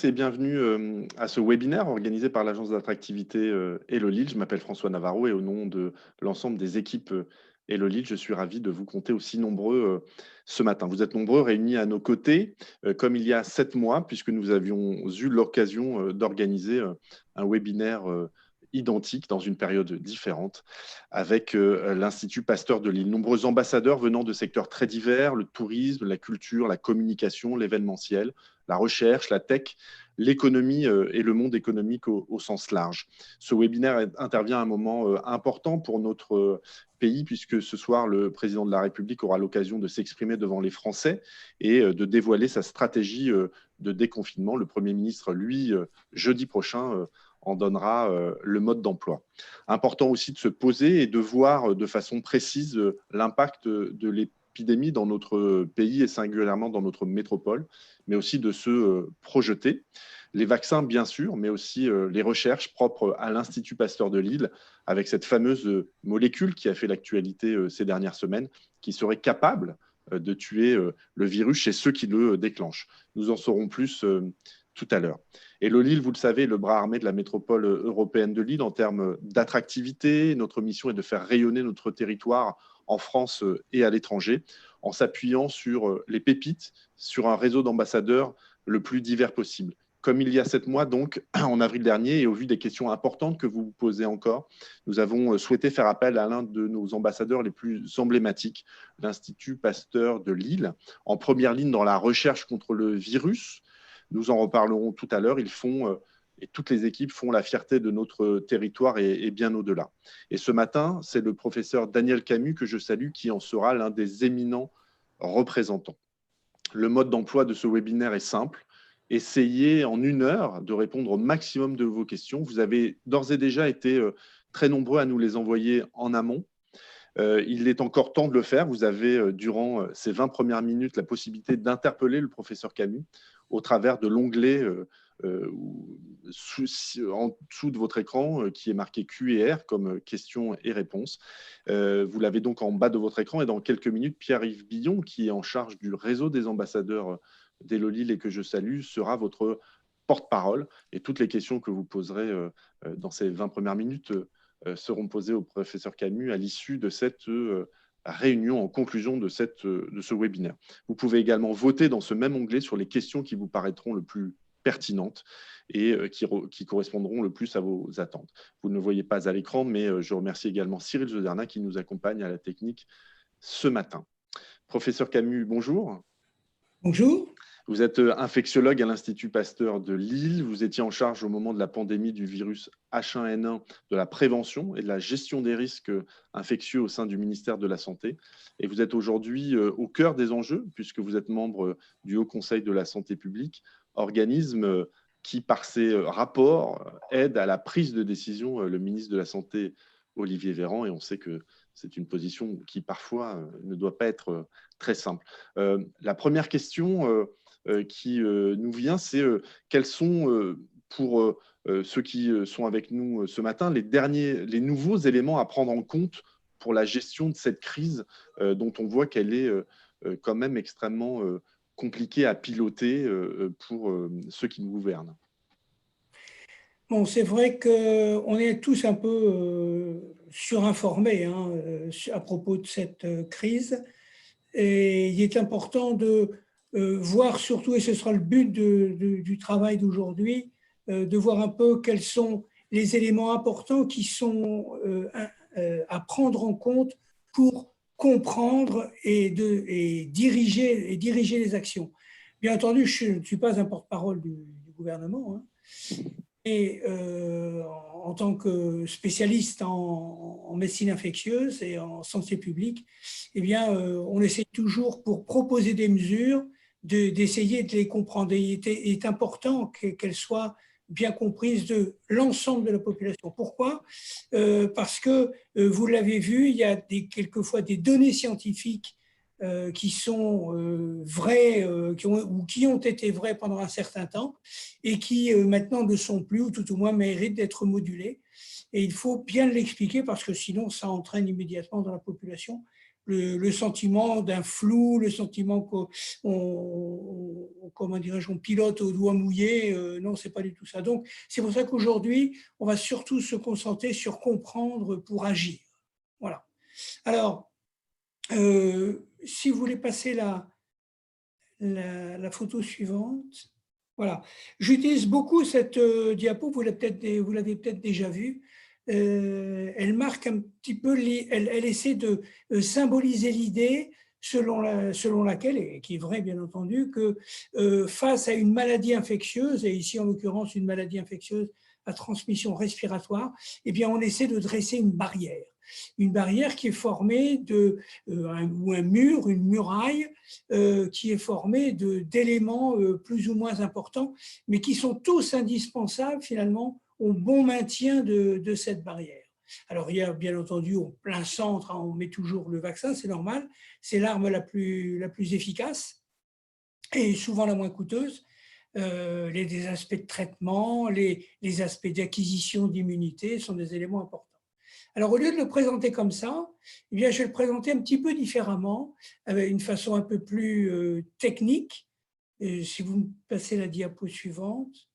Et bienvenue à ce webinaire organisé par l'agence d'attractivité Hello Lille. Je m'appelle François Navarro et au nom de l'ensemble des équipes Hello Lille, je suis ravi de vous compter aussi nombreux ce matin. Vous êtes nombreux réunis à nos côtés, comme il y a 7 mois, puisque nous avions eu l'occasion d'organiser un webinaire identique dans une période différente avec l'Institut Pasteur de Lille. Nombreux ambassadeurs venant de secteurs très divers, le tourisme, la culture, la communication, l'événementiel, la recherche, la tech, l'économie et le monde économique au sens large. Ce webinaire intervient à un moment important pour notre pays, puisque ce soir, le président de la République aura l'occasion de s'exprimer devant les Français et de dévoiler sa stratégie de déconfinement. Le Premier ministre, lui, jeudi prochain, en donnera le mode d'emploi. Important aussi de se poser et de voir de façon précise l'impact de l'épidémie dans notre pays et singulièrement dans notre métropole, mais aussi de se projeter. Les vaccins, bien sûr, mais aussi les recherches propres à l'Institut Pasteur de Lille, avec cette fameuse molécule qui a fait l'actualité ces dernières semaines, qui serait capable de tuer le virus chez ceux qui le déclenchent. Nous en saurons plus tout à l'heure. Hello Lille, vous le savez, le bras armé de la métropole européenne de Lille en termes d'attractivité. Notre mission est de faire rayonner notre territoire en France et à l'étranger, en s'appuyant sur les pépites, sur un réseau d'ambassadeurs le plus divers possible. Comme il y a 7 mois, donc, en avril dernier, et au vu des questions importantes que vous vous posez encore, nous avons souhaité faire appel à l'un de nos ambassadeurs les plus emblématiques, l'Institut Pasteur de Lille, en première ligne dans la recherche contre le virus. Nous en reparlerons tout à l'heure. Ils font et toutes les équipes font la fierté de notre territoire et bien au-delà. Et ce matin, c'est le professeur Daniel Camus que je salue qui en sera l'un des éminents représentants. Le mode d'emploi de ce webinaire est simple. Essayez en 1 heure de répondre au maximum de vos questions. Vous avez d'ores et déjà été très nombreux à nous les envoyer en amont. Il est encore temps de le faire. Vous avez, durant ces 20 premières minutes, la possibilité d'interpeller le professeur Camus au travers de l'onglet en dessous de votre écran qui est marqué Q&R comme questions et réponses. Vous l'avez donc en bas de votre écran et dans quelques minutes, Pierre-Yves Billon, qui est en charge du réseau des ambassadeurs d'Hello Lille et que je salue, sera votre porte-parole. Et toutes les questions que vous poserez dans ces 20 premières minutes seront posées au professeur Camus à l'issue de cette réunion en conclusion de ce webinaire. Vous pouvez également voter dans ce même onglet sur les questions qui vous paraîtront le plus pertinentes et qui correspondront le plus à vos attentes. Vous ne le voyez pas à l'écran, mais je remercie également Cyril Zoderna qui nous accompagne à la technique ce matin. Professeur Camus, bonjour. Bonjour. Vous êtes infectiologue à l'Institut Pasteur de Lille. Vous étiez en charge au moment de la pandémie du virus H1N1 de la prévention et de la gestion des risques infectieux au sein du ministère de la Santé. Et vous êtes aujourd'hui au cœur des enjeux puisque vous êtes membre du Haut Conseil de la Santé publique, organisme qui, par ses rapports, aide à la prise de décision le ministre de la Santé, Olivier Véran. Et on sait que c'est une position qui, parfois, ne doit pas être très simple. La première question qui nous vient, c'est quels sont, pour ceux qui sont avec nous ce matin, les nouveaux éléments à prendre en compte pour la gestion de cette crise dont on voit qu'elle est quand même extrêmement compliquée à piloter pour ceux qui nous gouvernent. Bon, c'est vrai qu'on est tous un peu surinformés à propos de cette crise. Et il est important de voir surtout, et ce sera le but du travail d'aujourd'hui, de voir un peu quels sont les éléments importants qui sont à prendre en compte pour comprendre et diriger les actions. Bien entendu, je ne suis pas un porte-parole du gouvernement, hein. Et en tant que spécialiste en médecine infectieuse et en santé publique, eh bien, on essaie toujours, pour proposer des mesures, d'essayer de les comprendre. Et il est important qu'elles soient bien comprises de l'ensemble de la population. Pourquoi ? Parce que, vous l'avez vu, il y a quelquefois des données scientifiques qui sont vraies ou qui ont été vraies pendant un certain temps et qui maintenant ne sont plus, ou tout au moins méritent d'être modulées. Et il faut bien l'expliquer parce que sinon ça entraîne immédiatement dans la population le sentiment d'un flou, le sentiment qu'on comment dirais-je, on pilote au doigt mouillé. Non, c'est pas du tout ça. Donc, c'est pour ça qu'aujourd'hui, on va surtout se concentrer sur comprendre pour agir. Voilà. Alors, si vous voulez passer la photo suivante. Voilà. J'utilise beaucoup cette diapo, vous l'avez peut-être déjà vue. Elle marque un petit peu, elle essaie de symboliser l'idée selon laquelle, et qui est vrai bien entendu, que face à une maladie infectieuse, et ici en l'occurrence une maladie infectieuse à transmission respiratoire, eh bien on essaie de dresser une barrière qui est formée ou un mur, une muraille, qui est formée d'éléments plus ou moins importants, mais qui sont tous indispensables finalement au bon maintien de cette barrière. Alors, il y a bien entendu au plein centre, on met toujours le vaccin, c'est normal, c'est l'arme la plus efficace et souvent la moins coûteuse. Les aspects de traitement, les aspects d'acquisition d'immunité sont des éléments importants. Alors, au lieu de le présenter comme ça, eh bien, je vais le présenter un petit peu différemment, avec une façon un peu plus technique. Et si vous me passez la diapo suivante.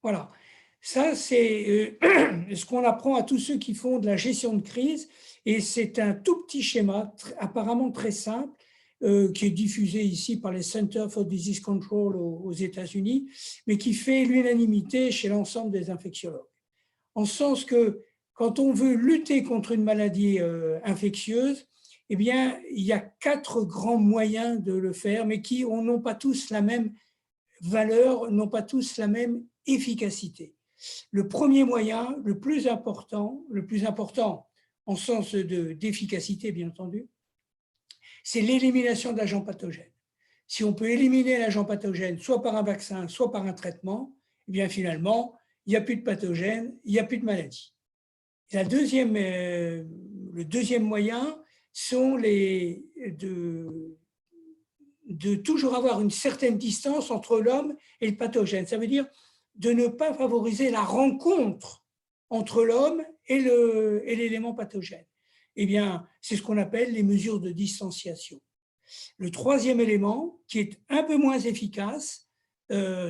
Voilà. Ça, c'est ce qu'on apprend à tous ceux qui font de la gestion de crise. Et c'est un tout petit schéma, apparemment très simple, qui est diffusé ici par les Center for Disease Control aux États-Unis, mais qui fait l'unanimité chez l'ensemble des infectiologues. En ce sens que quand on veut lutter contre une maladie infectieuse, eh bien, il y a 4 grands moyens de le faire, mais qui n'ont pas tous la même valeur, n'ont pas tous la même efficacité. Le premier moyen, le plus important en sens d'efficacité, bien entendu, c'est l'élimination d'agents pathogènes. Si on peut éliminer l'agent pathogène, soit par un vaccin, soit par un traitement, eh bien finalement, il n'y a plus de pathogène, il n'y a plus de maladie. Le deuxième moyen sont de toujours avoir une certaine distance entre l'homme et le pathogène. Ça veut dire de ne pas favoriser la rencontre entre l'homme et l'élément pathogène. Eh bien, c'est ce qu'on appelle les mesures de distanciation. Le troisième élément, qui est un peu moins efficace,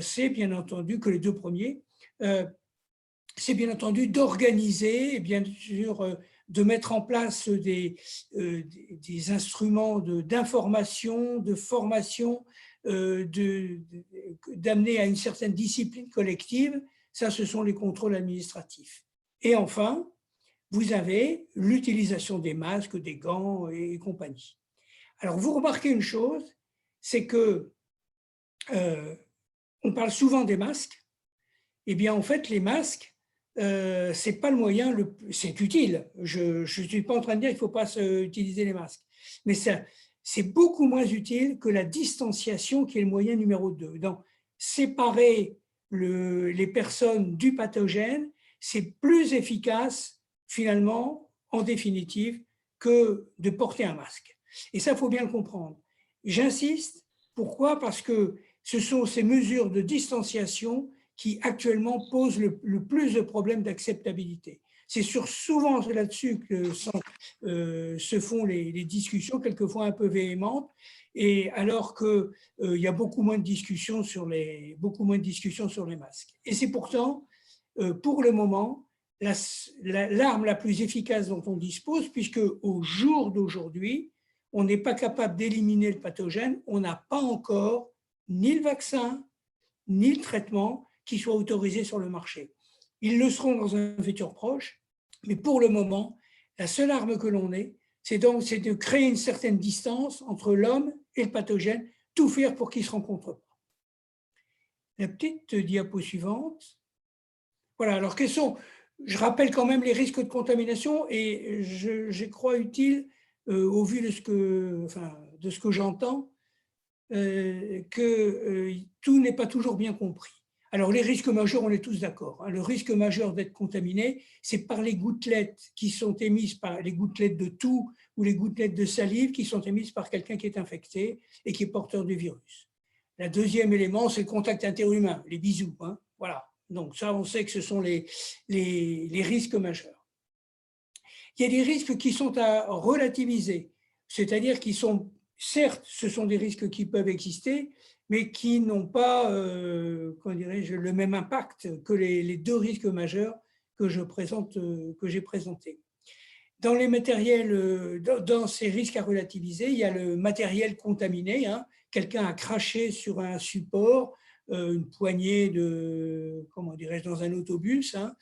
c'est bien entendu que les 2 premiers, c'est bien entendu d'organiser, et bien sûr de mettre en place des instruments d'information, de formation, d'amener à une certaine discipline collective. Ça, ce sont les contrôles administratifs. Et enfin, vous avez l'utilisation des masques, des gants et compagnie. Alors, vous remarquez une chose, c'est que on parle souvent des masques. Eh bien, en fait, les masques, c'est pas le moyen, c'est utile. Je ne suis pas en train de dire qu'il ne faut pas utiliser les masques. Mais c'est beaucoup moins utile que la distanciation qui est le moyen numéro 2. Donc, séparer les personnes du pathogène, c'est plus efficace, finalement, en définitive, que de porter un masque. Et ça, il faut bien le comprendre. J'insiste. Pourquoi? Parce que ce sont ces mesures de distanciation qui actuellement posent le plus de problèmes d'acceptabilité. C'est souvent là-dessus que se font les discussions, quelquefois un peu véhémentes, et alors qu'il y a beaucoup moins de discussions sur les masques. Et c'est pourtant, pour le moment, l'arme la plus efficace dont on dispose, puisque au jour d'aujourd'hui, on n'est pas capable d'éliminer le pathogène, on n'a pas encore ni le vaccin, ni le traitement qui soient autorisés sur le marché. Ils le seront dans un futur proche, mais pour le moment, la seule arme que l'on ait, c'est de créer une certaine distance entre l'homme et le pathogène, tout faire pour qu'ils ne se rencontrent pas. La petite diapo suivante. Voilà, alors je rappelle quand même les risques de contamination et je crois utile, au vu de ce que j'entends, que tout n'est pas toujours bien compris. Alors, les risques majeurs, on est tous d'accord. Le risque majeur d'être contaminé, c'est par les gouttelettes qui sont émises par les gouttelettes de toux ou les gouttelettes de salive qui sont émises par quelqu'un qui est infecté et qui est porteur du virus. Le deuxième élément, c'est le contact interhumain, les bisous. Voilà. Donc ça, on sait que ce sont les risques majeurs. Il y a des risques qui sont à relativiser, c'est-à-dire qui sont, certes, ce sont des risques qui peuvent exister, mais qui n'ont pas, comment dirais-je, le même impact que les deux risques majeurs que j'ai présentés. Dans les matériels, dans ces risques à relativiser, il y a le matériel contaminé, hein. Quelqu'un a craché sur un support, une poignée de, comment dirais-je, dans un autobus, hein.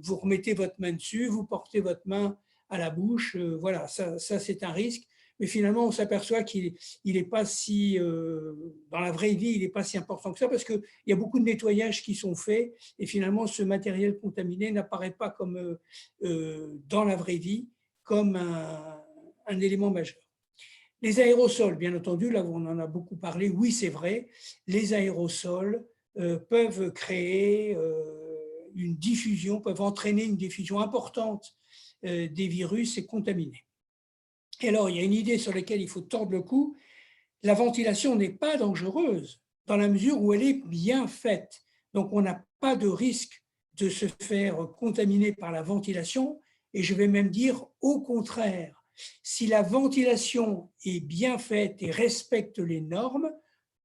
Vous remettez votre main dessus, vous portez votre main à la bouche, voilà, ça c'est un risque. Mais finalement, on s'aperçoit qu'il n'est pas si, dans la vraie vie, il n'est pas si important que ça, parce qu'il y a beaucoup de nettoyages qui sont faits, et finalement, ce matériel contaminé n'apparaît pas comme, dans la vraie vie, comme un élément majeur. Les aérosols, bien entendu, là où on en a beaucoup parlé, oui, c'est vrai, les aérosols peuvent créer une diffusion, peuvent entraîner une diffusion importante des virus et contaminés. Et alors, il y a une idée sur laquelle il faut tordre le cou. La ventilation n'est pas dangereuse dans la mesure où elle est bien faite. Donc, on n'a pas de risque de se faire contaminer par la ventilation. Et je vais même dire au contraire, si la ventilation est bien faite et respecte les normes,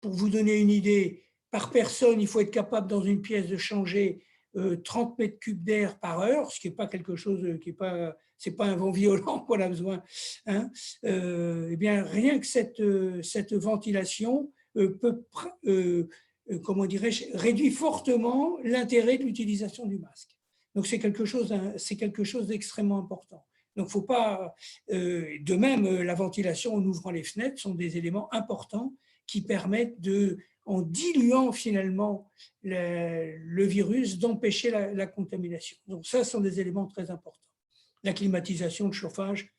pour vous donner une idée, par personne, il faut être capable dans une pièce de changer 30 mètres cubes d'air par heure, ce qui n'est pas quelque chose qui n'est pas, c'est pas un vent violent qu'on a besoin, hein. Eh bien, rien que cette ventilation peut, comment dirais-je, réduire fortement l'intérêt de l'utilisation du masque. Donc, c'est quelque chose d'extrêmement important. Donc, faut pas. De même, la ventilation en ouvrant les fenêtres sont des éléments importants qui permettent de, en diluant finalement le virus, d'empêcher la contamination. Donc, ça, ce sont des éléments très importants. La climatisation, le chauffage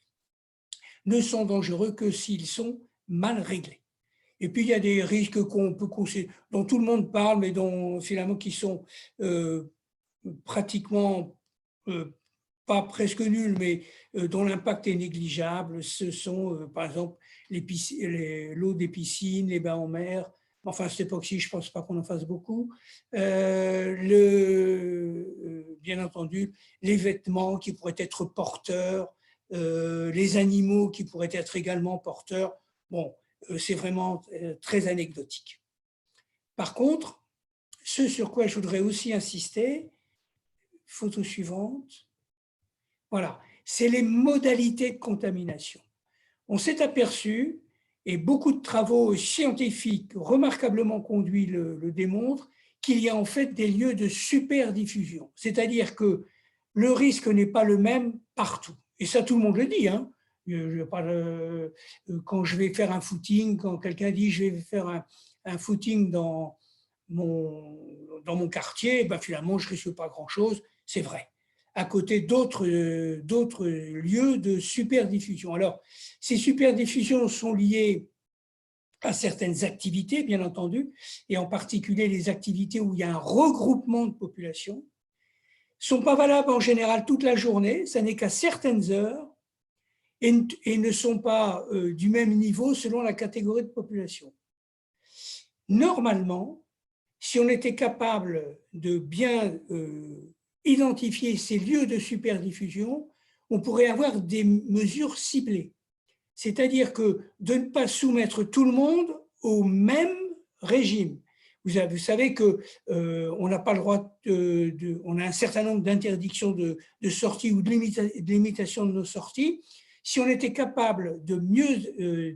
ne sont dangereux que s'ils sont mal réglés. Et puis, il y a des risques dont tout le monde parle, mais dont finalement qui sont pratiquement pas presque nuls, mais dont l'impact est négligeable. Ce sont, par exemple, l'eau des piscines, les bains en mer. Enfin, à cette époque-ci, je ne pense pas qu'on en fasse beaucoup. Bien entendu, les vêtements qui pourraient être porteurs, les animaux qui pourraient être également porteurs. Bon, c'est vraiment très anecdotique. Par contre, ce sur quoi je voudrais aussi insister, photo suivante, voilà, c'est les modalités de contamination. On s'est aperçu, et beaucoup de travaux scientifiques remarquablement conduits le démontrent, qu'il y a en fait des lieux de superdiffusion. C'est-à-dire que le risque n'est pas le même partout. Et ça, tout le monde le dit, hein. Quand je vais faire un footing, quand quelqu'un dit je vais faire un footing dans mon quartier, ben finalement, je ne risque pas grand-chose, c'est vrai. À côté d'autres lieux de superdiffusion. Alors, ces superdiffusions sont liées à certaines activités, bien entendu, et en particulier les activités où il y a un regroupement de population, ne sont pas valables en général toute la journée, ça n'est qu'à certaines heures, et ne sont pas du même niveau selon la catégorie de population. Normalement, si on était capable de bien identifier ces lieux de superdiffusion, on pourrait avoir des mesures ciblées. C'est-à-dire que de ne pas soumettre tout le monde au même régime. Vous savez qu'on n'a pas le droit on a un certain nombre d'interdictions de sortie ou de limitation de nos sorties. Si on était capable de mieux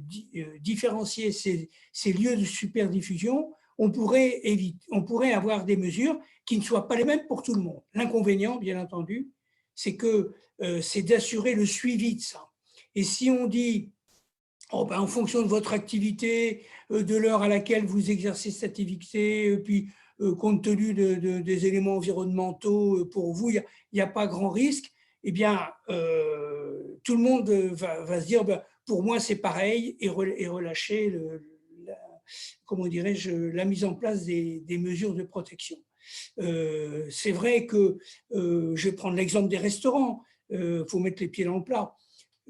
différencier ces lieux de superdiffusion, on pourrait avoir des mesures qui ne soient pas les mêmes pour tout le monde. L'inconvénient, bien entendu, c'est d'assurer le suivi de ça. Et si on dit, en fonction de votre activité, de l'heure à laquelle vous exercez cette activité, puis compte tenu des éléments environnementaux, pour vous, il n'y a pas grand risque, eh bien, tout le monde va se dire, pour moi, c'est pareil, et relâcher comment dirais-je, la mise en place des mesures de protection. C'est vrai que, je vais prendre l'exemple des restaurants, faut mettre les pieds dans le plat.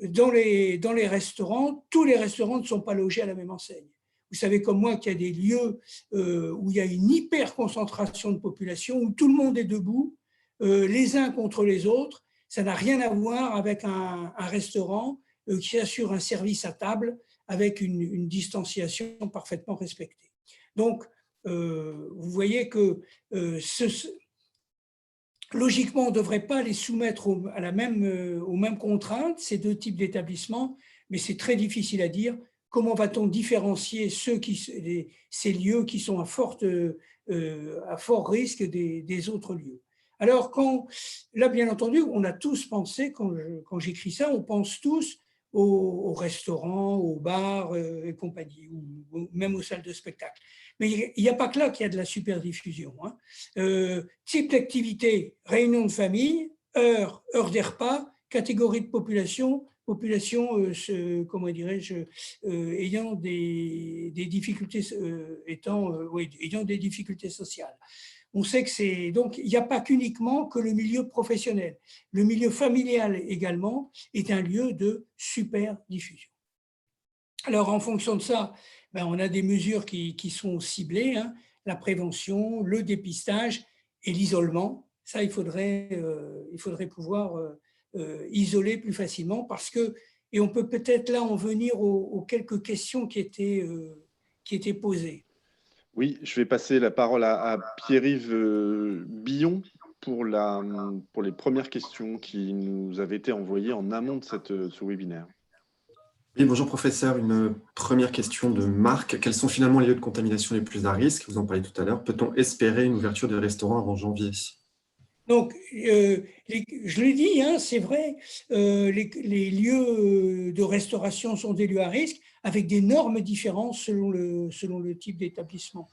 Dans les restaurants, tous les restaurants ne sont pas logés à la même enseigne. vous savez comme moi qu'il y a des lieux où il y a une hyper concentration de population, où tout le monde est debout, les uns contre les autres. Ça n'a rien à voir avec un restaurant qui assure un service à table avec une distanciation parfaitement respectée. Donc, vous voyez que logiquement, on ne devrait pas les soumettre aux mêmes contraintes, ces deux types d'établissements, mais c'est très difficile à dire. Comment va-t-on différencier ces lieux qui sont à fort risque des autres lieux? Alors, là, bien entendu, on a tous pensé, quand j'écris ça, on pense tous aux restaurants, aux bars et compagnie, ou même aux salles de spectacle. Mais il n'y a pas que là qu'il y a de la superdiffusion. Type d'activité, réunion de famille, heure des repas, catégorie de population, comment dirais-je, ayant des difficultés, ayant des difficultés sociales. On sait que c'est donc il n'y a pas qu'uniquement que le milieu professionnel, le milieu familial également est un lieu de super diffusion. Alors en fonction de ça, on a des mesures qui sont ciblées, la prévention, le dépistage et l'isolement. Ça, il faudrait pouvoir isoler plus facilement et on peut peut-être là en venir aux quelques questions qui étaient posées. Oui, je vais passer la parole à Pierre-Yves Billon pour les premières questions qui nous avaient été envoyées en amont de ce webinaire. Oui, bonjour professeur. Une première question de Marc. Quels sont finalement les lieux de contamination les plus à risque? Vous en parliez tout à l'heure. Peut-on espérer une ouverture de restaurants avant janvier? Donc, je l'ai dit, c'est vrai, les lieux de restauration sont des lieux à risque avec d'énormes différences selon le type d'établissement.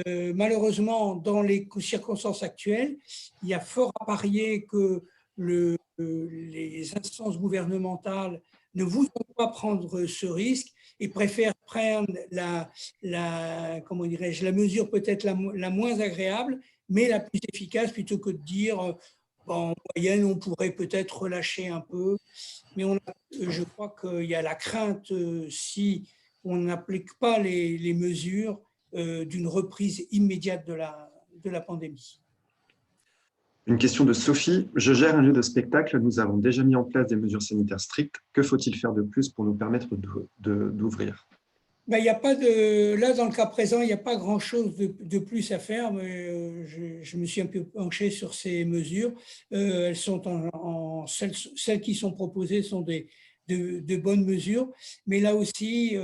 Malheureusement, dans les circonstances actuelles, il y a fort à parier que les instances gouvernementales ne voudront pas prendre ce risque et préfèrent prendre comment dirais-je, la mesure peut-être la moins agréable, mais la plus efficace, plutôt que de dire en moyenne, on pourrait peut-être relâcher un peu. Mais je crois qu'il y a la crainte, si on n'applique pas les mesures, d'une reprise immédiate de la pandémie. Une question de Sophie. Je gère un lieu de spectacle. Nous avons déjà mis en place des mesures sanitaires strictes. Que faut-il faire de plus pour nous permettre d'ouvrir? Il y a pas là, dans le cas présent, il n'y a pas grand-chose de plus à faire, mais je me suis un peu penché sur ces mesures. Elles sont celles qui sont proposées sont de bonnes mesures, mais là aussi,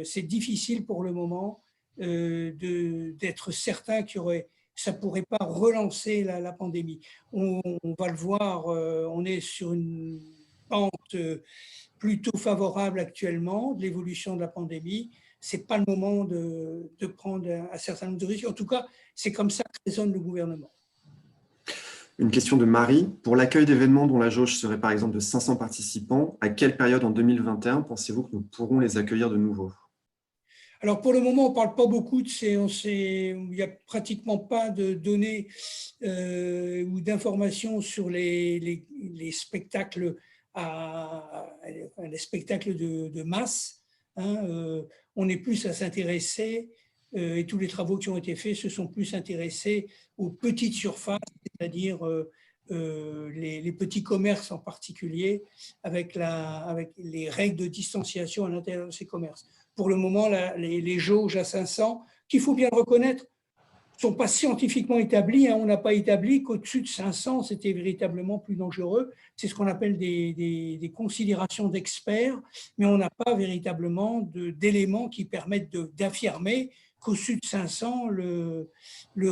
c'est difficile pour le moment d'être certain ça ne pourrait pas relancer la pandémie. On va le voir, on est sur une pente plutôt favorable actuellement de l'évolution de la pandémie. Ce n'est pas le moment de prendre un certain nombre de risques. En tout cas, c'est comme ça que raisonne le gouvernement. Une question de Marie. Pour l'accueil d'événements dont la jauge serait par exemple de 500 participants, à quelle période en 2021 pensez-vous que nous pourrons les accueillir de nouveau? Alors pour le moment, on ne parle pas beaucoup il n'y a pratiquement pas de données ou d'informations sur les spectacles, les spectacles de masse. On est plus à s'intéresser, et tous les travaux qui ont été faits se sont plus intéressés aux petites surfaces, c'est-à-dire les petits commerces en particulier, avec les règles de distanciation à l'intérieur de ces commerces. Pour le moment, les jauges à 500, qu'il faut bien le reconnaître, ne sont pas scientifiquement établies. On n'a pas établi qu'au-dessus de 500, c'était véritablement plus dangereux. C'est ce qu'on appelle des considérations d'experts, mais on n'a pas véritablement d'éléments qui permettent d'affirmer qu'au-dessus de 500, le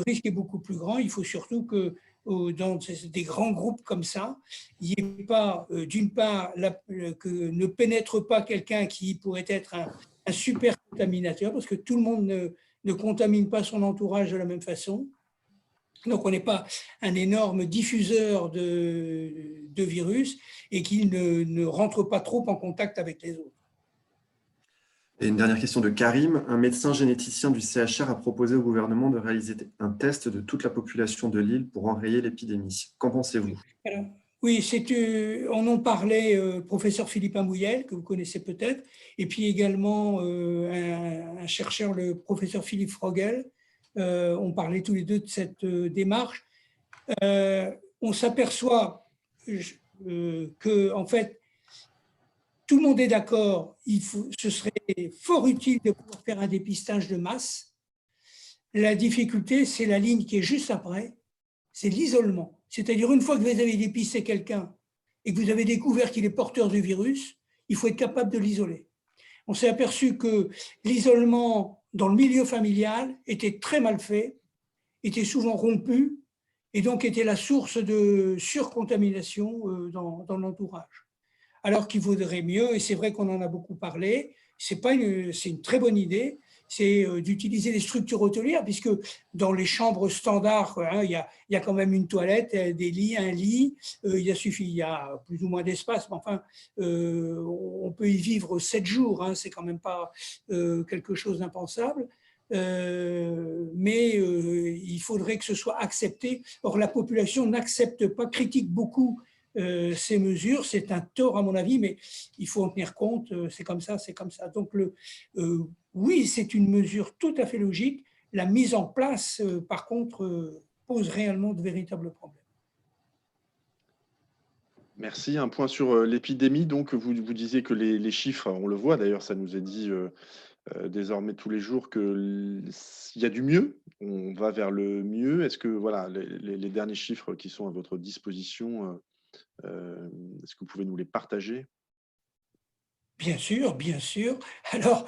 risque est beaucoup plus grand. Il faut surtout que dans des grands groupes comme ça, il n'y ait pas, d'une part, que ne pénètre pas quelqu'un qui pourrait être un super contaminateur, parce que tout le monde ne contamine pas son entourage de la même façon. Donc, on n'est pas un énorme diffuseur de virus et qu'il ne rentre pas trop en contact avec les autres. Et une dernière question de Karim. Un médecin généticien du CHR a proposé au gouvernement de réaliser un test de toute la population de l'île pour enrayer l'épidémie. Qu'en pensez-vous? Oui, on en parlait, professeur Philippe Amouyel, que vous connaissez peut-être, et puis également un chercheur, le professeur Philippe Frogel. On parlait tous les deux de cette démarche. On s'aperçoit que, en fait, tout le monde est d'accord, ce serait fort utile de pouvoir faire un dépistage de masse. La difficulté, c'est la ligne qui est juste après, c'est l'isolement. C'est-à-dire, une fois que vous avez dépisté quelqu'un et que vous avez découvert qu'il est porteur du virus, il faut être capable de l'isoler. On s'est aperçu que l'isolement dans le milieu familial était très mal fait, était souvent rompu, et donc était la source de surcontamination dans l'entourage. Alors qu'il vaudrait mieux, et c'est vrai qu'on en a beaucoup parlé, c'est une très bonne idée, c'est d'utiliser les structures hôtelières, puisque dans les chambres standards, il y a quand même une toilette, des lits, un lit, il y a plus ou moins d'espace, mais enfin, on peut y vivre 7 jours, c'est quand même pas quelque chose d'impensable. Mais il faudrait que ce soit accepté. Or, la population n'accepte pas, critique beaucoup ces mesures. C'est un tort, à mon avis, mais il faut en tenir compte. C'est comme ça, c'est comme ça. Donc, oui, c'est une mesure tout à fait logique. La mise en place, par contre, pose réellement de véritables problèmes. Merci. Un point sur l'épidémie. Donc, vous disiez que les chiffres, on le voit d'ailleurs, ça nous est dit désormais tous les jours qu'il y a du mieux. On va vers le mieux. Est-ce que voilà, les derniers chiffres qui sont à votre disposition, est-ce que vous pouvez nous les partager? Bien sûr, bien sûr. Alors,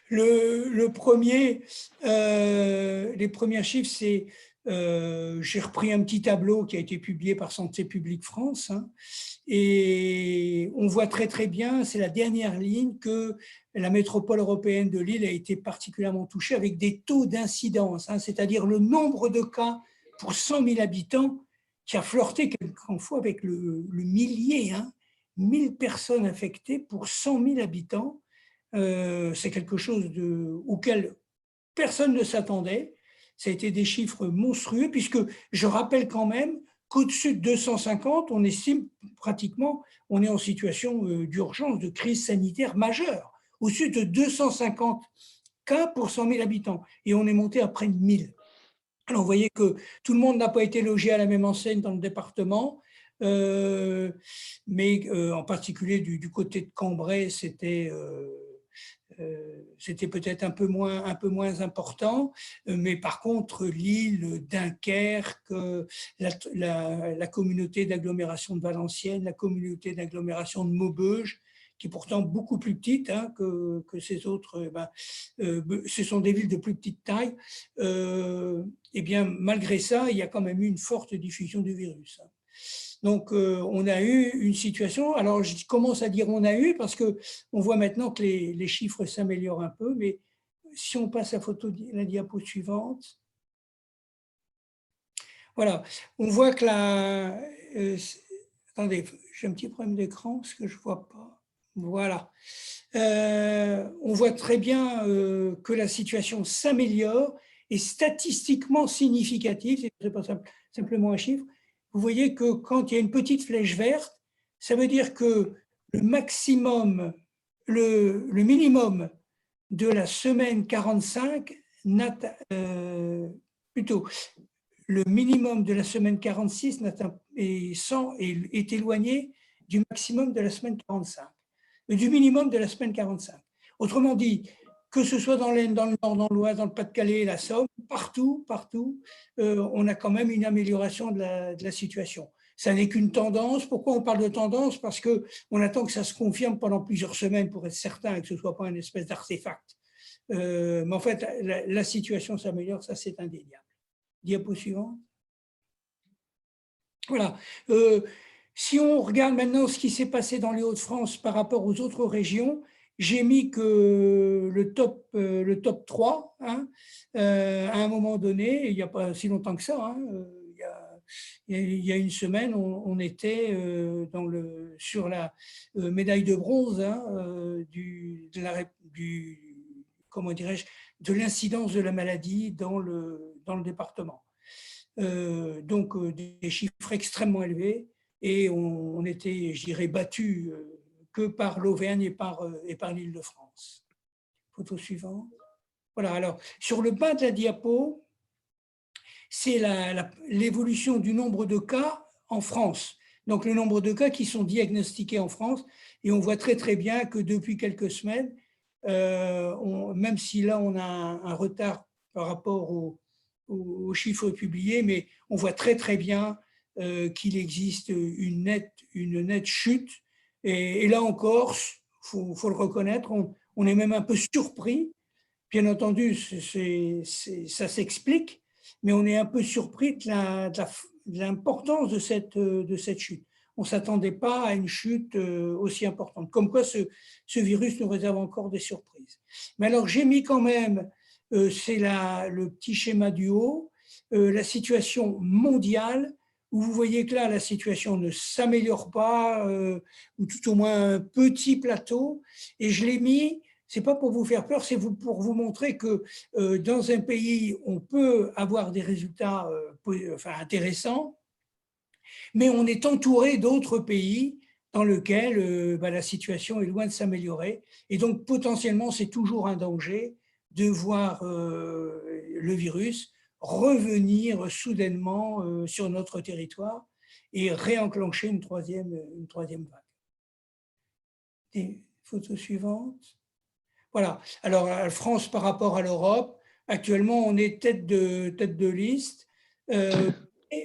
le premier, les premiers chiffres, c'est, j'ai repris un petit tableau qui a été publié par Santé publique France, et on voit très très bien, c'est la dernière ligne, que la métropole européenne de Lille a été particulièrement touchée avec des taux d'incidence, c'est-à-dire le nombre de cas pour 100 000 habitants qui a flirté quelquefois avec le millier, 1000 personnes infectées pour 100 000 habitants. C'est quelque chose auquel personne ne s'attendait. Ça a été des chiffres monstrueux, puisque je rappelle quand même qu'au-dessus de 250, on estime pratiquement, on est en situation d'urgence, de crise sanitaire majeure. Au-dessus de 250 cas pour 100 000 habitants. Et on est monté à près de 1000. Alors, vous voyez que tout le monde n'a pas été logé à la même enseigne dans le département, mais en particulier du côté de Cambrai, c'était peut-être un peu moins important, mais par contre, Lille, Dunkerque, la communauté d'agglomération de Valenciennes, la communauté d'agglomération de Maubeuge, qui est pourtant beaucoup plus petite que ces autres, ce sont des villes de plus petite taille, et bien malgré ça, il y a quand même eu une forte diffusion du virus. Donc, on a eu une situation, alors je commence à dire on a eu parce qu'on voit maintenant que les chiffres s'améliorent un peu, mais si on passe à la diapo suivante, voilà, on voit que attendez, j'ai un petit problème d'écran parce que je ne vois pas. Voilà. On voit très bien que la situation s'améliore et statistiquement significative, ce n'est pas simplement un chiffre. Vous voyez que quand il y a une petite flèche verte, ça veut dire que le minimum de la semaine 45, plutôt, le minimum de la semaine 46 est éloigné du maximum de la semaine 45, du minimum de la semaine 45. Autrement dit, que ce soit dans l'Aisne, dans le Nord, dans l'Oise, dans le Pas-de-Calais, la Somme, partout, on a quand même une amélioration de la situation. Ça n'est qu'une tendance. Pourquoi on parle de tendance? Parce qu'on attend que ça se confirme pendant plusieurs semaines pour être certain que ce ne soit pas une espèce d'artefact. Mais en fait, la situation s'améliore, ça c'est indéniable. Diapo suivante. Voilà. Si on regarde maintenant ce qui s'est passé dans les Hauts-de-France par rapport aux autres régions, j'ai mis que le top 3, à un moment donné, il n'y a pas si longtemps que ça, il y a une semaine, on était sur la médaille de bronze comment dirais-je, de l'incidence de la maladie dans le département. Donc des chiffres extrêmement élevés, et on était, je dirais, battu que par l'Auvergne et par l'Île-de-France. Photo suivante. Voilà, alors sur le bas de la diapo, c'est l'évolution du nombre de cas en France. Donc le nombre de cas qui sont diagnostiqués en France, et on voit très très bien que depuis quelques semaines, même si là on a un retard par rapport aux chiffres publiés, mais on voit très très bien qu'il existe une nette chute. Et là encore, faut le reconnaître, on est même un peu surpris. Bien entendu, ça s'explique, mais on est un peu surpris de l'importance de cette chute. On ne s'attendait pas à une chute aussi importante. Comme quoi, ce virus nous réserve encore des surprises. Mais alors, j'ai mis quand même, c'est le petit schéma du haut, la situation mondiale, où vous voyez que là, la situation ne s'améliore pas, ou tout au moins un petit plateau. Et je l'ai mis, c'est pas pour vous faire peur, c'est pour vous montrer que dans un pays, on peut avoir des résultats intéressants, mais on est entouré d'autres pays dans lesquels la situation est loin de s'améliorer. Et donc, potentiellement, c'est toujours un danger de voir le virus revenir soudainement sur notre territoire et réenclencher une troisième vague. Et photo suivante. Voilà. Alors, la France par rapport à l'Europe, actuellement, on est tête de liste.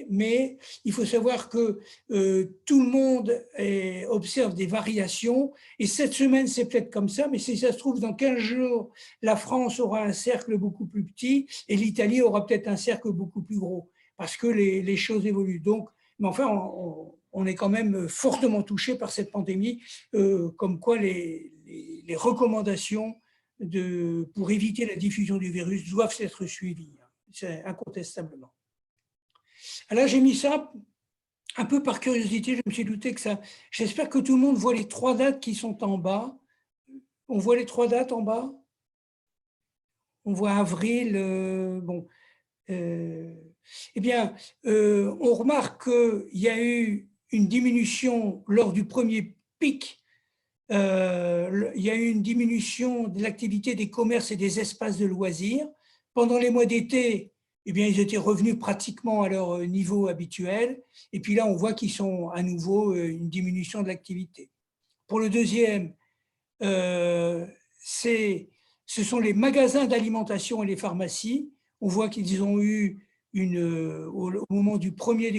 Mais il faut savoir que tout le monde observe des variations. Et cette semaine, c'est peut-être comme ça, mais si ça se trouve, dans 15 jours, la France aura un cercle beaucoup plus petit et l'Italie aura peut-être un cercle beaucoup plus gros, parce que les choses évoluent. Donc, mais enfin, on est quand même fortement touché par cette pandémie, comme quoi les recommandations pour éviter la diffusion du virus doivent être suivies, c'est incontestablement. Alors j'ai mis ça un peu par curiosité, je me suis douté que ça… J'espère que tout le monde voit les 3 dates qui sont en bas. On voit les 3 dates en bas? On voit avril, bon… eh bien, on remarque qu'il y a eu une diminution lors du premier pic. Il y a eu une diminution de l'activité des commerces et des espaces de loisirs. Pendant les mois d'été, eh bien, ils étaient revenus pratiquement à leur niveau habituel. Et puis là, on voit qu'ils sont à nouveau une diminution de l'activité. Pour le deuxième, ce sont les magasins d'alimentation et les pharmacies. On voit qu'ils ont eu au moment du premier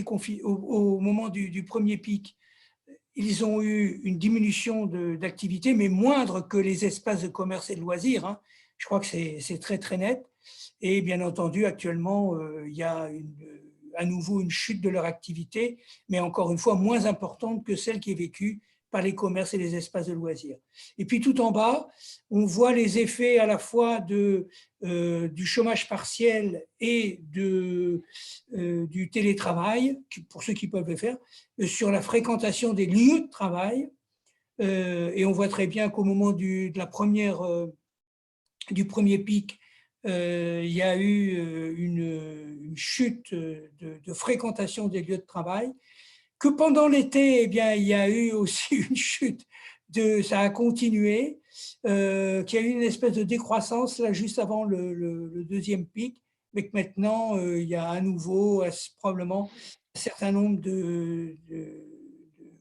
au moment du premier pic, ils ont eu une diminution d'activité, mais moindre que les espaces de commerce et de loisirs. Hein. Je crois que c'est très, très net. Et bien entendu, actuellement, il y a à nouveau une chute de leur activité, mais encore une fois moins importante que celle qui est vécue par les commerces et les espaces de loisirs. Et puis tout en bas, on voit les effets à la fois du chômage partiel et du télétravail, pour ceux qui peuvent le faire, sur la fréquentation des lieux de travail. Et on voit très bien qu'au moment du premier pic, il y a eu une chute de fréquentation des lieux de travail, que pendant l'été, eh bien, il y a eu aussi une chute, ça a continué, qu'il y a eu une espèce de décroissance là, juste avant le deuxième pic, mais que maintenant, il y a à nouveau probablement un certain nombre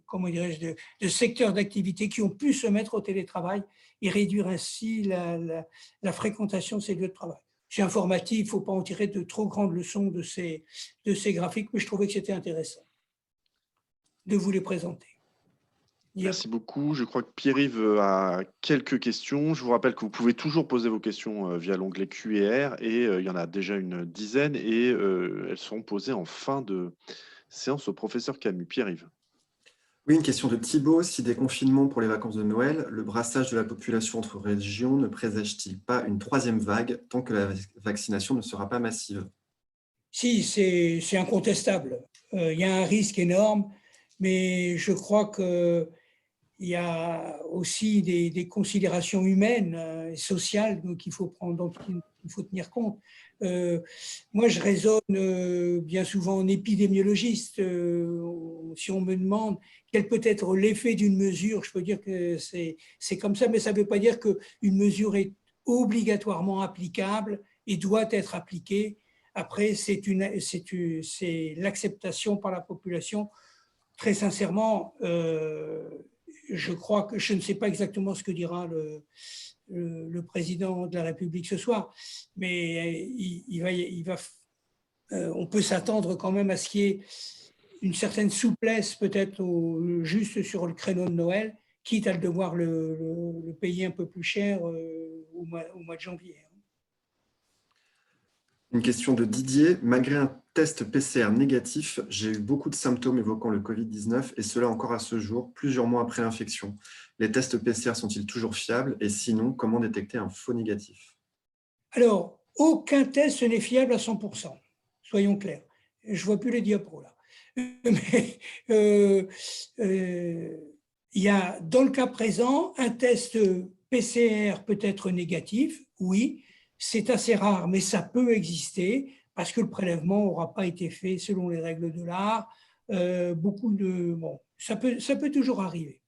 comment dirais-je, de secteurs d'activité qui ont pu se mettre au télétravail et réduire ainsi la fréquentation de ces lieux de travail. C'est informatif, il ne faut pas en tirer de trop grandes leçons de ces graphiques, mais je trouvais que c'était intéressant de vous les présenter. Merci beaucoup. Je crois que Pierre-Yves a quelques questions. Je vous rappelle que vous pouvez toujours poser vos questions via l'onglet Q&R et il y en a déjà une dizaine et elles seront posées en fin de séance au professeur Camus. Pierre-Yves. Oui, une question de Thibaut. Si des confinements pour les vacances de Noël, le brassage de la population entre régions ne présage-t-il pas une 3e vague tant que la vaccination ne sera pas massive? Si, c'est incontestable. Il y a un risque énorme, mais je crois qu'il y a aussi des considérations humaines et sociales dont il faut tenir compte. Moi, je raisonne bien souvent en épidémiologiste. Si on me demande quel peut être l'effet d'une mesure, je peux dire que c'est comme ça, mais ça ne veut pas dire qu'une mesure est obligatoirement applicable et doit être appliqué. Après, c'est l'acceptation par la population. Très sincèrement, je crois que je ne sais pas exactement ce que dira le président de la République ce soir, mais on peut s'attendre quand même à ce qu'il y ait une certaine souplesse peut-être juste sur le créneau de Noël, quitte à le devoir le payer un peu plus cher au mois de janvier. Une question de Didier. Malgré un test PCR négatif, j'ai eu beaucoup de symptômes évoquant le Covid-19 et cela encore à ce jour, plusieurs mois après l'infection. Les tests PCR sont-ils toujours fiables et sinon, comment détecter un faux négatif? Alors, aucun test n'est fiable à 100%, soyons clairs. Je ne vois plus les diapos là. Mais il y a, dans le cas présent, un test PCR peut être négatif, oui, c'est assez rare, mais ça peut exister parce que le prélèvement n'aura pas été fait selon les règles de l'art. Ça peut toujours arriver.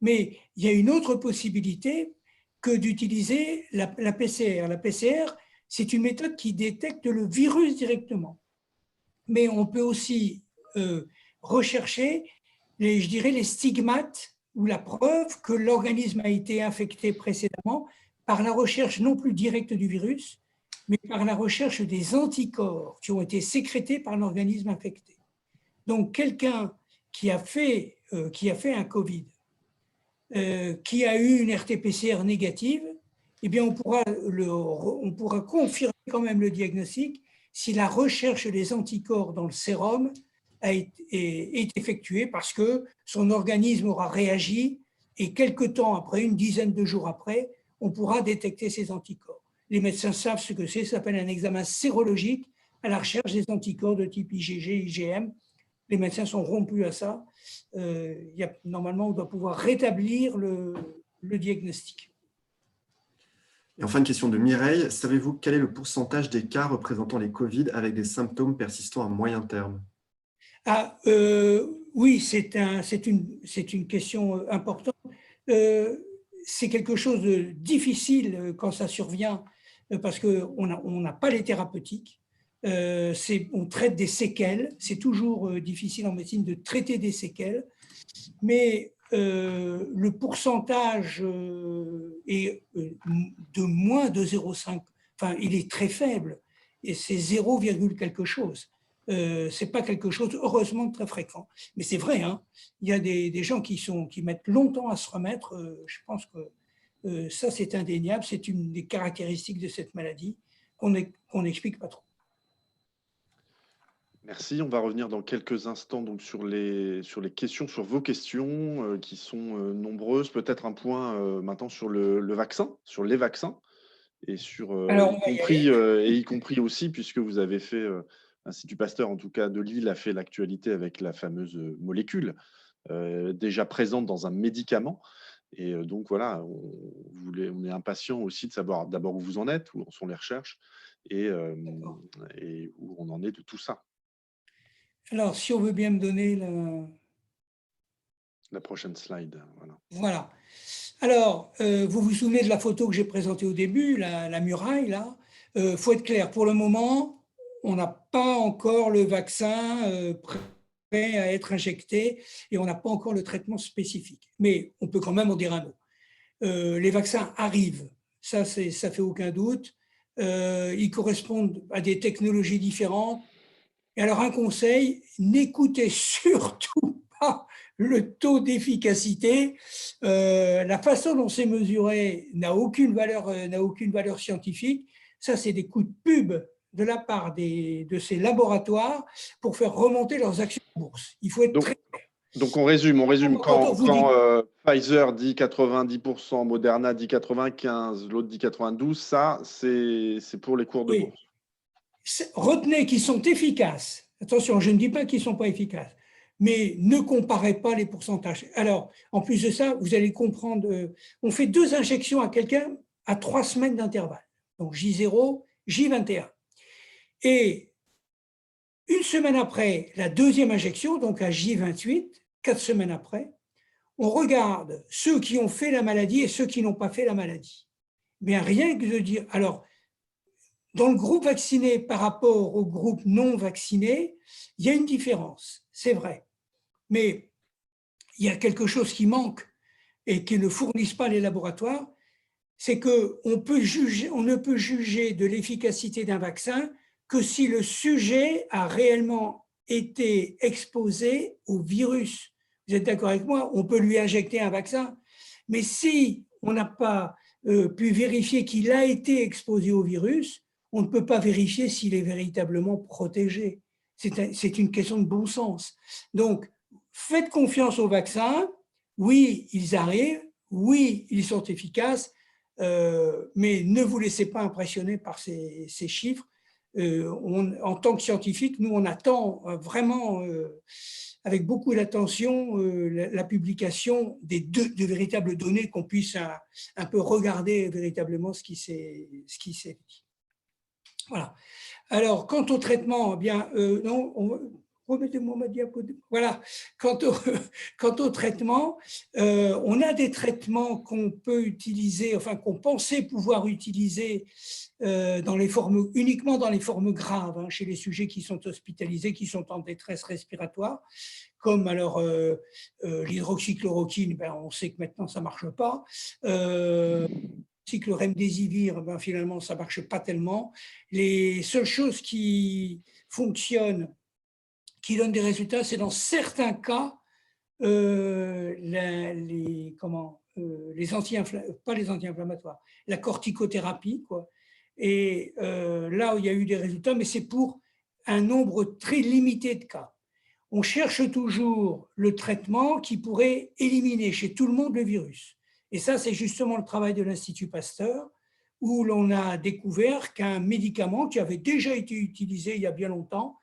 Mais il y a une autre possibilité que d'utiliser la PCR. La PCR, c'est une méthode qui détecte le virus directement. Mais on peut aussi rechercher, je dirais, les stigmates ou la preuve que l'organisme a été infecté précédemment par la recherche non plus directe du virus, mais par la recherche des anticorps qui ont été sécrétés par l'organisme infecté. Donc, quelqu'un qui a fait un Covid, qui a eu une RT-PCR négative, eh bien, on pourra confirmer quand même le diagnostic si la recherche des anticorps dans le sérum est effectuée parce que son organisme aura réagi et quelque temps après, une dizaine de jours après, on pourra détecter ces anticorps. Les médecins savent ce que c'est, ça s'appelle un examen sérologique à la recherche des anticorps de type IgG, IgM. Les médecins sont rompus à ça. Normalement, on doit pouvoir rétablir le diagnostic. Et enfin, une question de Mireille. Savez-vous quel est le pourcentage des cas représentant les Covid avec des symptômes persistants à moyen terme? Oui, c'est une question importante. C'est quelque chose de difficile quand ça survient parce qu'on n'a pas les thérapeutiques. On traite des séquelles. C'est toujours difficile en médecine de traiter des séquelles. Mais le pourcentage est de moins de 0,5. Enfin, il est très faible. Et c'est 0, quelque chose. Ce n'est pas quelque chose, heureusement, de très fréquent. Mais c'est vrai, hein, il y a des gens qui mettent longtemps à se remettre. Je pense que ça, c'est indéniable. C'est une des caractéristiques de cette maladie qu'on n'explique pas trop. Merci. On va revenir dans quelques instants donc, sur les questions, sur vos questions qui sont nombreuses. Peut-être un point maintenant sur le vaccin, sur les vaccins, et Alors, y compris aussi, puisque vous avez fait, l'Institut Pasteur, en tout cas de Lille, a fait l'actualité avec la fameuse molécule déjà présente dans un médicament. Et donc voilà, on est impatient aussi de savoir d'abord où vous en êtes, où en sont les recherches, et où on en est de tout ça. Alors, si on veut bien me donner La prochaine slide, voilà. Voilà. Alors, vous vous souvenez de la photo que j'ai présentée au début, la muraille, là. Faut être clair, pour le moment, on n'a pas encore le vaccin prêt à être injecté et on n'a pas encore le traitement spécifique. Mais on peut quand même en dire un mot. Les vaccins arrivent, ça fait aucun doute. Ils correspondent à des technologies différentes. Et alors, un conseil, n'écoutez surtout pas le taux d'efficacité. La façon dont c'est mesuré n'a aucune valeur scientifique. Ça, c'est des coups de pub de la part de ces laboratoires pour faire remonter leurs actions en bourse. Il faut être très clair. Donc, on résume. Quand Pfizer dit 90%, Moderna dit 95%, l'autre dit 92%, ça, c'est pour les cours de bourse. Retenez qu'ils sont efficaces. Attention, je ne dis pas qu'ils ne sont pas efficaces, mais ne comparez pas les pourcentages. Alors, en plus de ça, vous allez comprendre, on fait 2 injections à quelqu'un à 3 semaines d'intervalle. Donc, J0, J21. Et une semaine après la 2e injection, donc à J28, 4 semaines après, on regarde ceux qui ont fait la maladie et ceux qui n'ont pas fait la maladie. bien rien que de dire… Alors, dans le groupe vacciné par rapport au groupe non vacciné, il y a une différence, c'est vrai. Mais il y a quelque chose qui manque et que ne fournissent pas les laboratoires, c'est qu'on ne peut juger de l'efficacité d'un vaccin que si le sujet a réellement été exposé au virus. Vous êtes d'accord avec moi? On peut lui injecter un vaccin, mais si on n'a pas pu vérifier qu'il a été exposé au virus, on ne peut pas vérifier s'il est véritablement protégé. C'est une question de bon sens. Donc, faites confiance aux vaccins. Oui, ils arrivent. Oui, ils sont efficaces. Mais ne vous laissez pas impressionner par ces chiffres. En tant que scientifique, nous, on attend vraiment avec beaucoup d'attention la publication de véritables données, qu'on puisse un peu regarder véritablement ce qui s'est dit. Voilà. Alors, quant au traitement, eh bien, non, remettez-moi ma diapo. Voilà. Quant au traitement, on a des traitements qu'on peut utiliser, enfin qu'on pensait pouvoir utiliser uniquement dans les formes graves, hein, chez les sujets qui sont hospitalisés, qui sont en détresse respiratoire, comme alors l'hydroxychloroquine, ben, on sait que maintenant ça ne marche pas. Le remdesivir, ben, finalement, ça ne marche pas tellement. Les seules choses qui fonctionnent, qui donnent des résultats, c'est dans certains cas, les pas les anti-inflammatoires, la corticothérapie, quoi. Et là où il y a eu des résultats, mais c'est pour un nombre très limité de cas. On cherche toujours le traitement qui pourrait éliminer chez tout le monde le virus. Et ça, c'est justement le travail de l'Institut Pasteur, où l'on a découvert qu'un médicament qui avait déjà été utilisé il y a bien longtemps,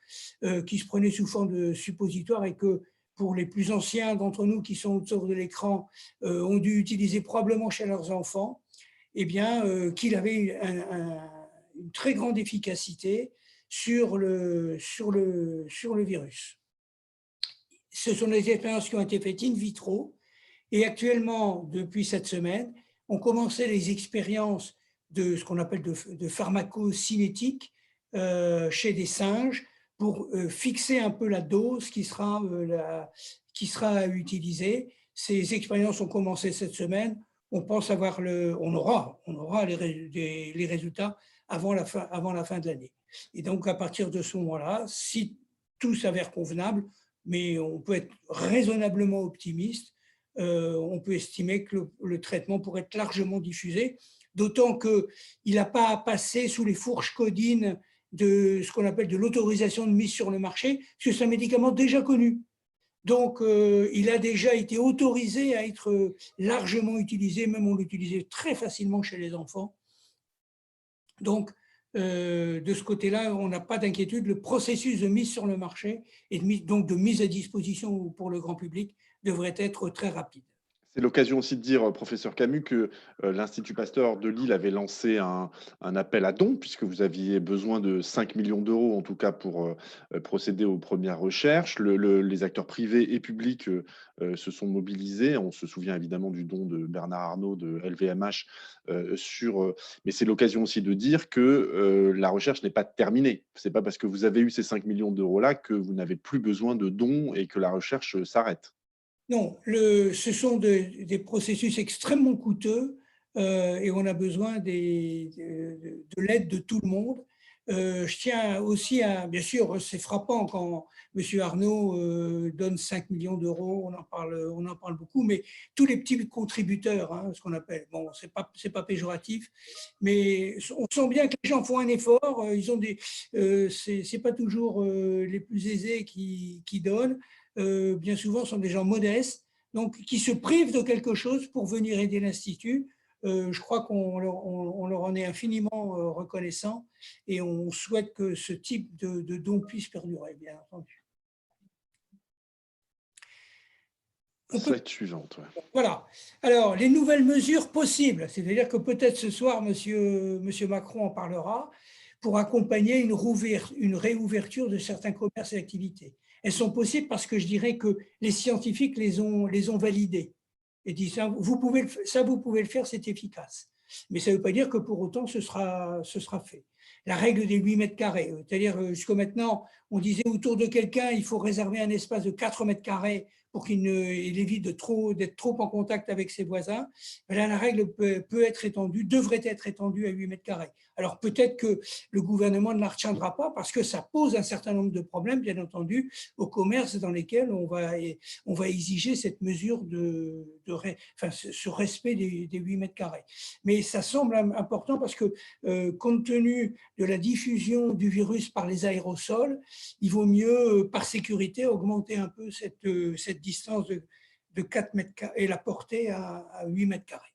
qui se prenait sous forme de suppositoire et que pour les plus anciens d'entre nous qui sont autour de l'écran, ont dû utiliser probablement chez leurs enfants, eh bien, qu'il avait une très grande efficacité sur le virus. Ce sont des expériences qui ont été faites in vitro et actuellement, depuis cette semaine, on commençait les expériences de ce qu'on appelle de pharmacocinétique chez des singes pour fixer un peu la dose qui sera utilisée. Ces expériences ont commencé cette semaine. On pense on aura les résultats avant la fin de l'année. Et donc, à partir de ce moment-là, si tout s'avère convenable, mais on peut être raisonnablement optimiste, on peut estimer que le traitement pourrait être largement diffusé, d'autant qu'il n'a pas à passer sous les fourches codines de ce qu'on appelle de l'autorisation de mise sur le marché, parce que c'est un médicament déjà connu. Donc, il a déjà été autorisé à être largement utilisé, même on l'utilisait très facilement chez les enfants. Donc, de ce côté-là, on n'a pas d'inquiétude. Le processus de mise sur le marché et donc de mise à disposition pour le grand public devrait être très rapide. C'est l'occasion aussi de dire, professeur Camus, que l'Institut Pasteur de Lille avait lancé un appel à dons, puisque vous aviez besoin de 5 millions d'euros, en tout cas, pour procéder aux premières recherches. Les acteurs privés et publics se sont mobilisés. On se souvient évidemment du don de Bernard Arnault de LVMH mais c'est l'occasion aussi de dire que la recherche n'est pas terminée. Ce n'est pas parce que vous avez eu ces 5 millions d'euros-là que vous n'avez plus besoin de dons et que la recherche s'arrête. Non, ce sont des processus extrêmement coûteux et on a besoin de l'aide de tout le monde. Je tiens aussi à, bien sûr, c'est frappant quand M. Arnault donne 5 millions d'euros, on en parle beaucoup, mais tous les petits contributeurs, hein, ce qu'on appelle, bon, c'est pas péjoratif, mais on sent bien que les gens font un effort, c'est pas toujours les plus aisés qui donnent. Bien souvent, sont des gens modestes, donc qui se privent de quelque chose pour venir aider l'Institut. Je crois qu'on leur en est infiniment reconnaissant et on souhaite que ce type de don puisse perdurer, bien entendu. Slide suivante. Ouais. Voilà. Alors, les nouvelles mesures possibles, c'est-à-dire que peut-être ce soir, monsieur Macron en parlera, pour accompagner une réouverture de certains commerces et activités. Elles sont possibles parce que je dirais que les scientifiques les ont validées et disent ça, vous pouvez le faire, c'est efficace. Mais ça ne veut pas dire que pour autant ce sera fait. La règle des 8 mètres carrés, c'est-à-dire jusqu'à maintenant, on disait autour de quelqu'un, il faut réserver un espace de 4 mètres carrés pour qu'il évite d'être trop en contact avec ses voisins. Là, la règle peut être étendue, devrait être étendue à 8 mètres carrés. Alors peut-être que le gouvernement ne la retiendra pas parce que ça pose un certain nombre de problèmes, bien entendu, aux commerces dans lesquels on va exiger cette mesure ce respect des 8 mètres carrés. Mais ça semble important parce que compte tenu de la diffusion du virus par les aérosols, il vaut mieux, par sécurité, augmenter un peu cette distance de 4 mètres carrés et la porter à 8 mètres carrés.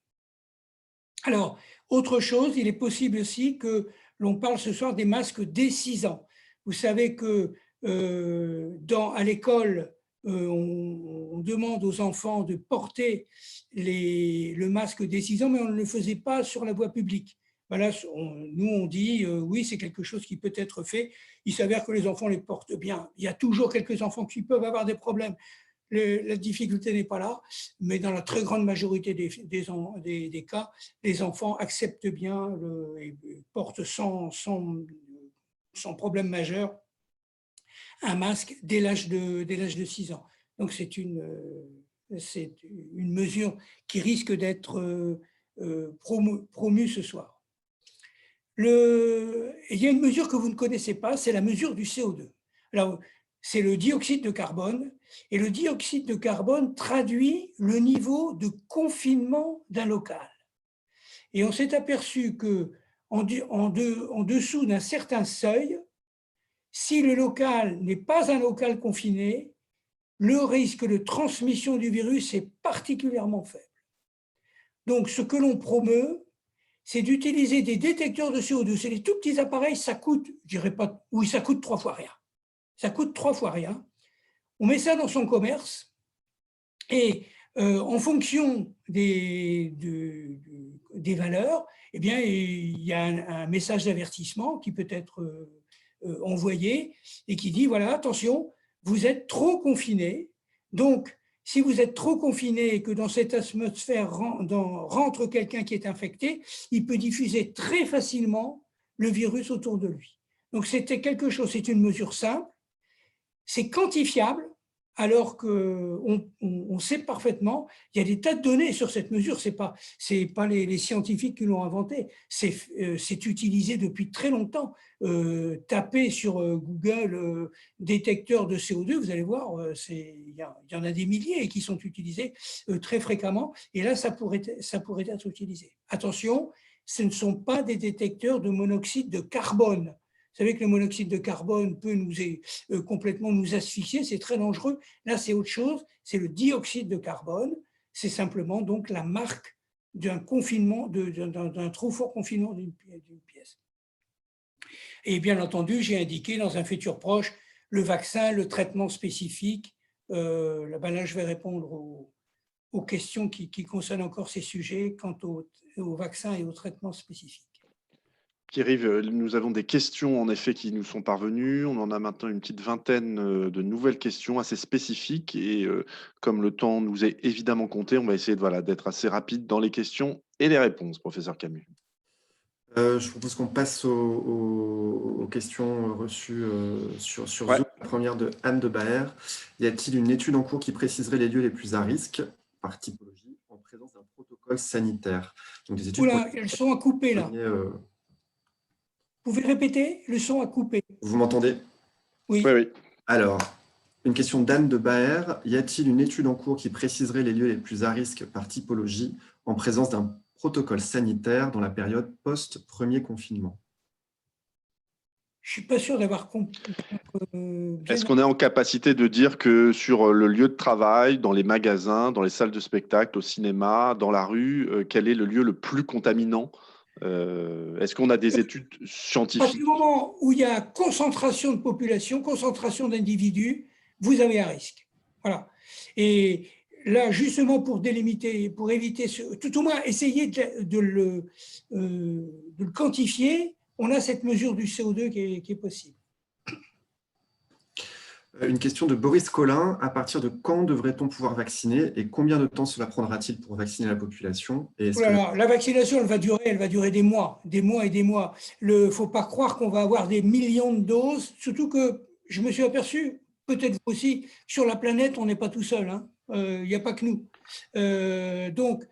Alors, autre chose, il est possible aussi que l'on parle ce soir des masques dès 6 ans. Vous savez que à l'école, on demande aux enfants de porter le masque dès 6 ans, mais on ne le faisait pas sur la voie publique. Voilà, nous, on dit, oui, c'est quelque chose qui peut être fait. Il s'avère que les enfants les portent bien. Il y a toujours quelques enfants qui peuvent avoir des problèmes. La difficulté n'est pas là, mais dans la très grande majorité des cas, les enfants acceptent bien et portent sans problème majeur un masque dès l'âge de 6 ans. Donc c'est une mesure qui risque d'être promue ce soir. Il y a une mesure que vous ne connaissez pas, c'est la mesure du CO2. Alors, c'est le dioxyde de carbone, et le dioxyde de carbone traduit le niveau de confinement d'un local. Et on s'est aperçu qu'en dessous d'un certain seuil, si le local n'est pas un local confiné, le risque de transmission du virus est particulièrement faible. Donc, ce que l'on promeut, c'est d'utiliser des détecteurs de CO2. C'est des tout petits appareils, ça coûte, je dirais pas, oui, ça coûte 3 fois rien. Ça coûte 3 fois rien. On met ça dans son commerce et en fonction des valeurs, eh bien, il y a un message d'avertissement qui peut être envoyé et qui dit, voilà, attention, vous êtes trop confiné, donc si vous êtes trop confiné et que dans cette atmosphère rentre quelqu'un qui est infecté, il peut diffuser très facilement le virus autour de lui. Donc c'était quelque chose, c'est une mesure simple, c'est quantifiable, alors qu'on sait parfaitement, il y a des tas de données sur cette mesure, ce n'est pas les scientifiques qui l'ont inventé, c'est utilisé depuis très longtemps. Tapez sur Google détecteur de CO2, vous allez voir, il y en a des milliers qui sont utilisés très fréquemment, et là, ça pourrait être utilisé. Attention, ce ne sont pas des détecteurs de monoxyde de carbone. Vous savez que le monoxyde de carbone peut complètement nous asphyxier, c'est très dangereux. Là, c'est autre chose, c'est le dioxyde de carbone. C'est simplement donc la marque d'un confinement, d'un trop fort confinement d'une pièce. Et bien entendu, j'ai indiqué dans un futur proche le vaccin, le traitement spécifique. Là, je vais répondre aux questions qui concernent encore ces sujets quant au vaccin et au traitement spécifique. Pierre-Yves, nous avons des questions en effet qui nous sont parvenues. On en a maintenant une petite vingtaine de nouvelles questions assez spécifiques et comme le temps nous est évidemment compté, on va essayer d'être assez rapide dans les questions et les réponses, professeur Camus. Je propose qu'on passe aux questions reçues sur Zoom. La première de Anne de Baer. Y a-t-il une étude en cours qui préciserait les lieux les plus à risque par typologie en présence d'un protocole sanitaire? Donc, des études le son a coupé là. Vous pouvez répéter? Le son a coupé. Vous m'entendez? Oui. Alors, une question d'Anne de Baer. Y a-t-il une étude en cours qui préciserait les lieux les plus à risque par typologie en présence d'un protocole sanitaire dans la période post-premier confinement? Je ne suis pas sûr d'avoir compris. Est-ce qu'on est en capacité de dire que sur le lieu de travail, dans les magasins, dans les salles de spectacle, au cinéma, dans la rue, quel est le lieu le plus contaminant? Est-ce qu'on a des études scientifiques? À du moment où il y a concentration de population, concentration d'individus, vous avez un risque. Voilà. Et là, justement, pour délimiter, pour éviter, tout au moins essayer de le quantifier, on a cette mesure du CO2 qui est possible. Une question de Boris Collin. À partir de quand devrait-on pouvoir vacciner et combien de temps cela prendra-t-il pour vacciner la population? Et Oh est-ce là que là, la vaccination, elle va durer des mois et des mois. Il ne faut pas croire qu'on va avoir des millions de doses, surtout que je me suis aperçu, peut-être vous aussi, sur la planète, on n'est pas tout seul, hein. Il n'y a pas que nous. Donc,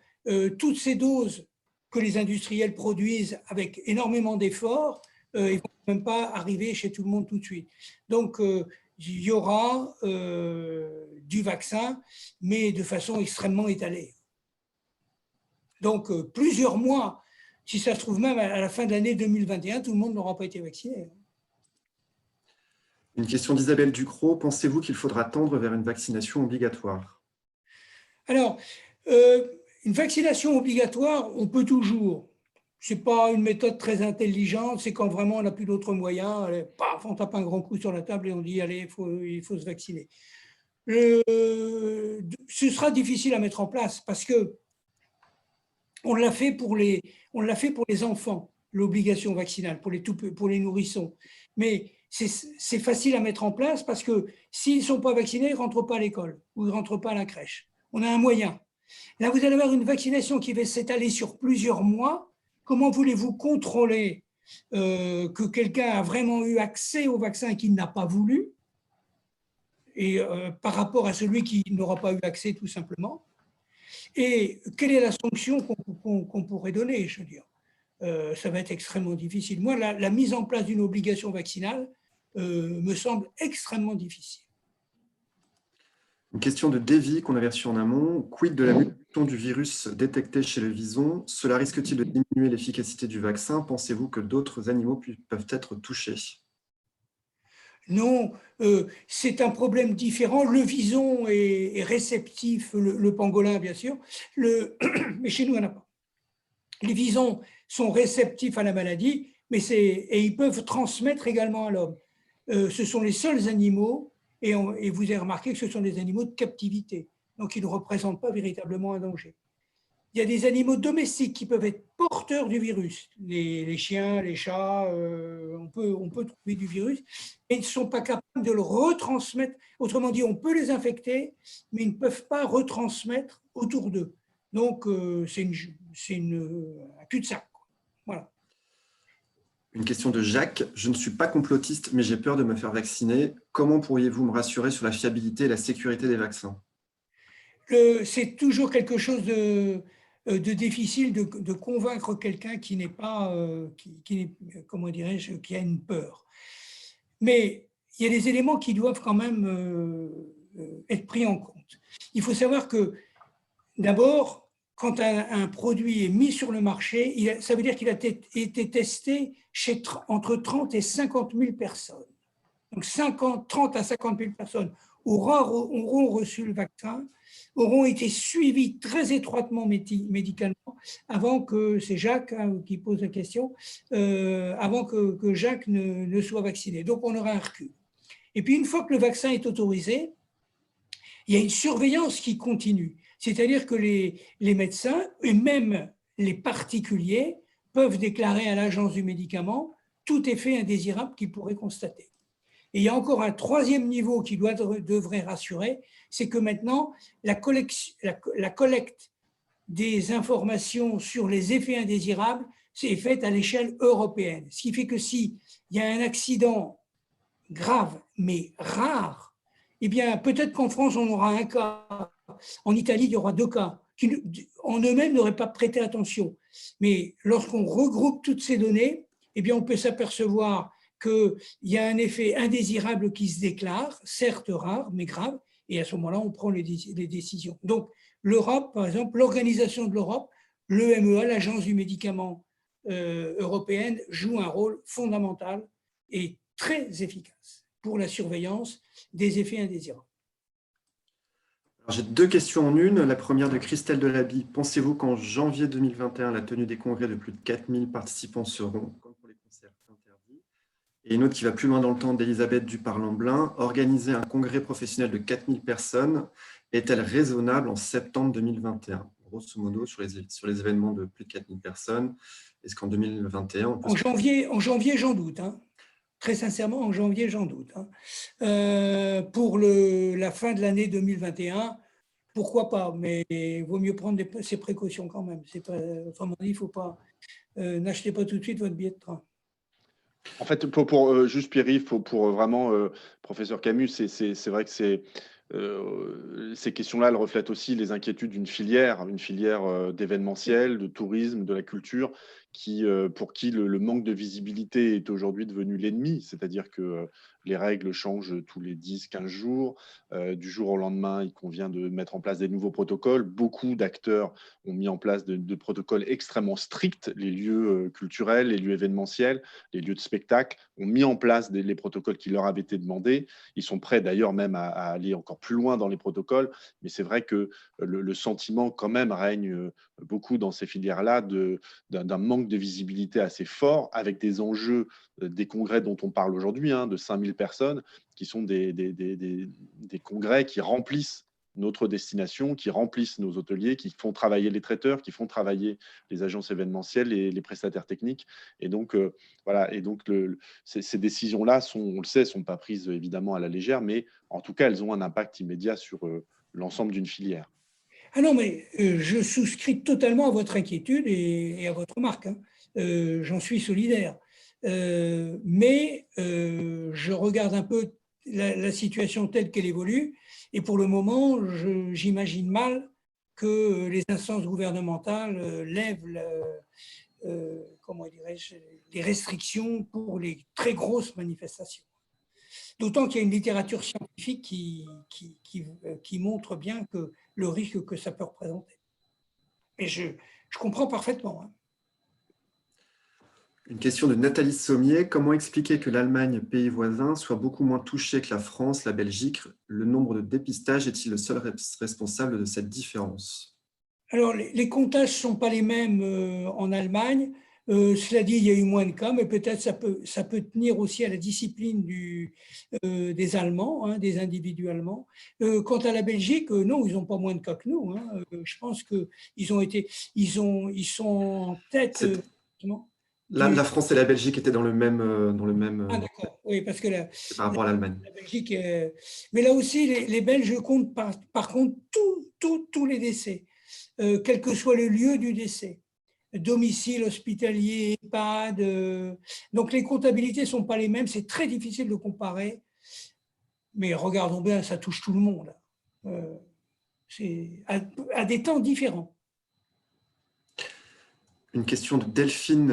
toutes ces doses que les industriels produisent avec énormément d'efforts, ils ne vont même pas arriver chez tout le monde tout de suite. Donc, il y aura du vaccin, mais de façon extrêmement étalée. Donc, plusieurs mois, si ça se trouve même à la fin de l'année 2021, tout le monde n'aura pas été vacciné. Une question d'Isabelle Ducrot. Pensez-vous qu'il faudra tendre vers une vaccination obligatoire? Alors, une vaccination obligatoire, on peut toujours. Ce n'est pas une méthode très intelligente, c'est quand vraiment on n'a plus d'autres moyens. Allez, paf, on tape un grand coup sur la table et on dit, allez, il faut se vacciner. Ce sera difficile à mettre en place parce que on l'a fait pour les enfants, l'obligation vaccinale, pour les nourrissons. Mais c'est facile à mettre en place parce que s'ils ne sont pas vaccinés, ils ne rentrent pas à l'école ou ils ne rentrent pas à la crèche. On a un moyen. Là, vous allez avoir une vaccination qui va s'étaler sur plusieurs mois. Comment voulez-vous contrôler que quelqu'un a vraiment eu accès au vaccin et qu'il n'a pas voulu, et par rapport à celui qui n'aura pas eu accès tout simplement? Et quelle est la sanction qu'on pourrait donner, je veux dire? Ça va être extrêmement difficile. Moi, la mise en place d'une obligation vaccinale me semble extrêmement difficile. Une question de Davy qu'on avait reçue en amont. Quid de la mutation du virus détecté chez le vison? Cela risque-t-il de diminuer l'efficacité du vaccin? Pensez-vous que d'autres animaux peuvent être touchés? Non, c'est un problème différent. Le vison est réceptif, le pangolin bien sûr, mais chez nous, il n'y en a pas. Les visons sont réceptifs à la maladie, et ils peuvent transmettre également à l'homme. Ce sont les seuls animaux, et vous avez remarqué que ce sont des animaux de captivité, donc ils ne représentent pas véritablement un danger. Il y a des animaux domestiques qui peuvent être porteurs du virus, les chiens, les chats, on peut trouver du virus, et ils ne sont pas capables de le retransmettre. Autrement dit, on peut les infecter, mais ils ne peuvent pas retransmettre autour d'eux. Donc, c'est un cul-de-sac. Voilà. Une question de Jacques. Je ne suis pas complotiste, mais j'ai peur de me faire vacciner. Comment pourriez-vous me rassurer sur la fiabilité et la sécurité des vaccins? C'est toujours quelque chose de difficile de convaincre quelqu'un qui n'est pas, comment dirais-je, qui a une peur. Mais il y a des éléments qui doivent quand même être pris en compte. Il faut savoir que, d'abord, quand un produit est mis sur le marché, ça veut dire qu'il a été testé chez entre 30 et 50 000 personnes. Donc 30 à 50 000 personnes auront reçu le vaccin, auront été suivis très étroitement médicalement avant que, c'est Jacques qui pose la question, avant que Jacques ne soit vacciné. Donc on aura un recul. Et puis une fois que le vaccin est autorisé, il y a une surveillance qui continue. C'est-à-dire que les médecins et même les particuliers peuvent déclarer à l'agence du médicament tout effet indésirable qu'ils pourraient constater. Et il y a encore un troisième niveau qui devrait rassurer, c'est que maintenant, la collecte des informations sur les effets indésirables c'est faite à l'échelle européenne. Ce qui fait que s'il y a un accident grave, mais rare, eh bien, peut-être qu'en France, on aura un cas. En Italie, il y aura 2 cas qui, en eux-mêmes, n'auraient pas prêté attention. Mais lorsqu'on regroupe toutes ces données, eh bien, on peut s'apercevoir qu'il y a un effet indésirable qui se déclare, certes rare, mais grave, et à ce moment-là, on prend les décisions. Donc, l'Europe, par exemple, l'organisation de l'Europe, l'EMEA, l'Agence du médicament européenne, joue un rôle fondamental et très efficace pour la surveillance des effets indésirables. J'ai 2 questions en une. La première de Christelle Delaby. Pensez-vous qu'en janvier 2021, la tenue des congrès de plus de 4000 participants seront, comme pour les concerts, interdits? Et une autre qui va plus loin dans le temps, d'Elisabeth Duparlin-Blin. Organiser un congrès professionnel de 4000 personnes est-elle raisonnable en septembre 2021? Grosso modo, sur les événements de plus de 4000 personnes, est-ce qu'en 2021, on peut... En janvier, j'en doute. Hein. très sincèrement, en janvier, j'en doute. Hein. Pour la fin de l'année 2021, pourquoi pas, mais il vaut mieux prendre ses précautions quand même. C'est pas, autrement dit, il ne faut pas, n'achetez pas tout de suite votre billet de train. En fait, juste Pierre-Yves, pour vraiment, professeur Camus, c'est vrai que ces questions-là, elles reflètent aussi les inquiétudes d'une filière, d'événementiel, de tourisme, de la culture, pour qui le manque de visibilité est aujourd'hui devenu l'ennemi. C'est-à-dire que les règles changent tous les 10-15 jours. Du jour au lendemain, il convient de mettre en place des nouveaux protocoles. Beaucoup d'acteurs ont mis en place de protocoles extrêmement stricts. Les lieux culturels, les lieux événementiels, les lieux de spectacle ont mis en place les protocoles qui leur avaient été demandés. Ils sont prêts d'ailleurs même à aller encore plus loin dans les protocoles, mais c'est vrai que le sentiment quand même règne beaucoup dans ces filières-là d'un manque de visibilité assez fort, avec des enjeux des congrès dont on parle aujourd'hui, hein, de 5000 personnes, qui sont des congrès qui remplissent notre destination, qui remplissent nos hôteliers, qui font travailler les traiteurs, qui font travailler les agences événementielles et les prestataires techniques. Et donc, voilà. Et donc, ces décisions-là, on le sait, sont pas prises évidemment à la légère, mais en tout cas, elles ont un impact immédiat sur l'ensemble d'une filière. Ah non, mais je souscris totalement à votre inquiétude et à votre remarque. Hein. J'en suis solidaire. Mais je regarde un peu la situation telle qu'elle évolue. Et pour le moment, j'imagine mal que les instances gouvernementales lèvent comment dirais-je, les restrictions pour les très grosses manifestations. D'autant qu'il y a une littérature scientifique qui montre bien que le risque que ça peut représenter. Et je comprends parfaitement. Hein. Une question de Nathalie Sommier. Comment expliquer que l'Allemagne, pays voisin, soit beaucoup moins touchée que la France, la Belgique? Le nombre de dépistages est-il le seul responsable de cette différence? Alors, les comptages ne sont pas les mêmes en Allemagne. Cela dit, il y a eu moins de cas, mais peut-être ça peut tenir aussi à la discipline des Allemands, hein, des individus allemands. Quant à la Belgique, non, ils n'ont pas moins de cas que nous. Hein. Je pense qu'ils sont en tête. La France et la Belgique étaient dans le même. Ah, d'accord, oui, parce que par rapport à l'Allemagne. la Belgique. Mais là aussi, les Belges comptent par contre tous les décès, quel que soit le lieu du décès. Domicile hospitalier, EHPAD. Donc les comptabilités ne sont pas les mêmes, c'est très difficile de comparer. Mais regardons bien, ça touche tout le monde. C'est à des temps différents. Une question de Delphine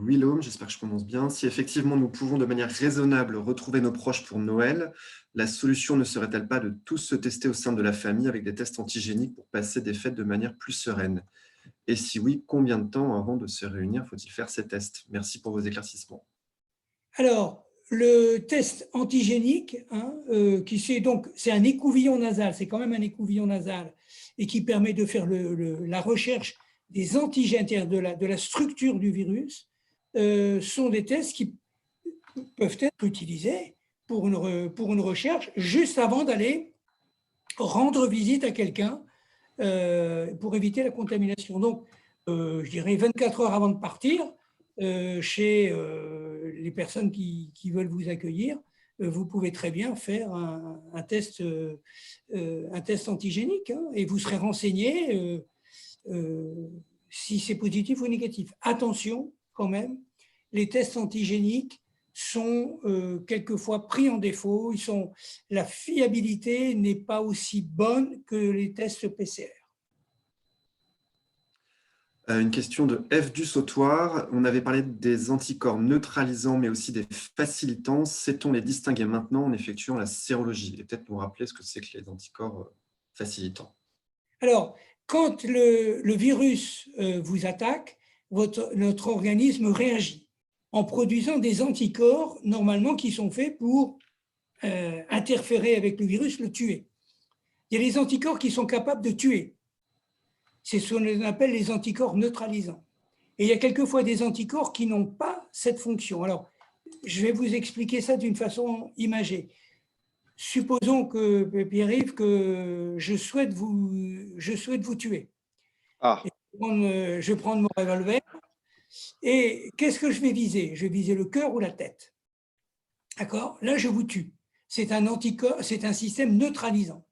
Willaume, j'espère que je prononce bien. Si effectivement nous pouvons de manière raisonnable retrouver nos proches pour Noël, la solution ne serait-elle pas de tous se tester au sein de la famille avec des tests antigéniques pour passer des fêtes de manière plus sereine? Et si oui, combien de temps avant de se réunir faut-il faire ces tests? Merci pour vos éclaircissements. Alors, le test antigénique, hein, c'est un écouvillon nasal, c'est quand même un écouvillon nasal, et qui permet de faire la recherche des antigènes, de la structure du virus, sont des tests qui peuvent être utilisés pour une recherche juste avant d'aller rendre visite à quelqu'un pour éviter la contamination. Donc, je dirais 24 heures avant de partir, chez les personnes qui veulent vous accueillir, vous pouvez très bien faire un test antigénique, hein, et vous serez renseigné si c'est positif ou négatif. Attention quand même, les tests antigéniques sont quelquefois pris en défaut. La fiabilité n'est pas aussi bonne que les tests PCR. Une question de F du Sautoir. On avait parlé des anticorps neutralisants, mais aussi des facilitants. Sait-on les distinguer maintenant en effectuant la sérologie? Et peut-être nous rappeler ce que c'est que les anticorps facilitants. Alors, quand le virus vous attaque, notre organisme réagit en produisant des anticorps, normalement, qui sont faits pour interférer avec le virus, le tuer. Il y a des anticorps qui sont capables de tuer. C'est ce qu'on appelle les anticorps neutralisants. Et il y a quelquefois des anticorps qui n'ont pas cette fonction. Alors, je vais vous expliquer ça d'une façon imagée. Supposons que, Pierre-Yves, que je souhaite vous tuer. Ah. Je vais prendre mon revolver. Et qu'est-ce que je vais viser? Je vais viser le cœur ou la tête? d'accord, là je vous tue. C'est un anticorps, c'est un système neutralisant.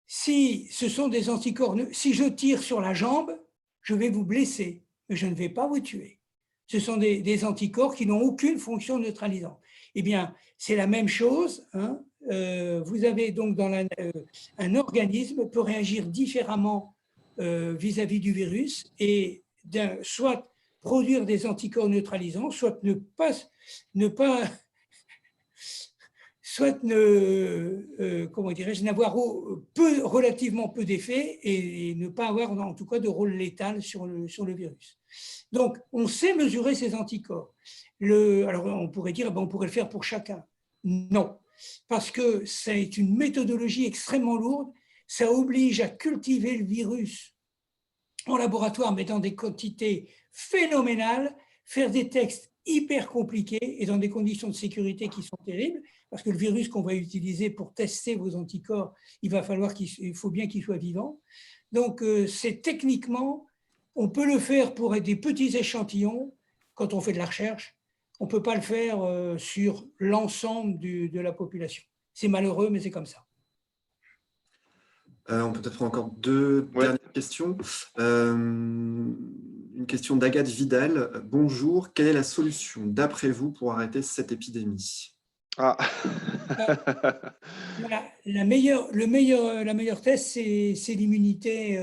Si ce sont des anticorps, si je tire sur la jambe, je vais vous blesser, mais je ne vais pas vous tuer. Ce sont des anticorps qui n'ont aucune fonction neutralisante. Eh bien, c'est la même chose. Hein. Vous avez donc un organisme peut réagir différemment vis-à-vis du virus et soit produire des anticorps neutralisants, soit ne pas soit comment dirais-je, n'avoir relativement peu d'effets et ne pas avoir en tout cas de rôle létal sur le virus. Donc, on sait mesurer ces anticorps. Alors, on pourrait dire, on pourrait le faire pour chacun. Non, parce que c'est une méthodologie extrêmement lourde. Ça oblige à cultiver le virus en laboratoire, mais dans des quantités phénoménales, faire des tests hyper compliqués et dans des conditions de sécurité qui sont terribles, parce que le virus qu'on va utiliser pour tester vos anticorps, il faut bien qu'il soit vivant. Donc, c'est techniquement, on peut le faire pour des petits échantillons quand on fait de la recherche. On ne peut pas le faire sur l'ensemble de la population. C'est malheureux, mais c'est comme ça. On peut peut-être prendre encore deux dernières questions. Une question d'Agathe Vidal. Bonjour, quelle est la solution d'après vous pour arrêter cette épidémie? Ah. Voilà, la meilleure test, c'est l'immunité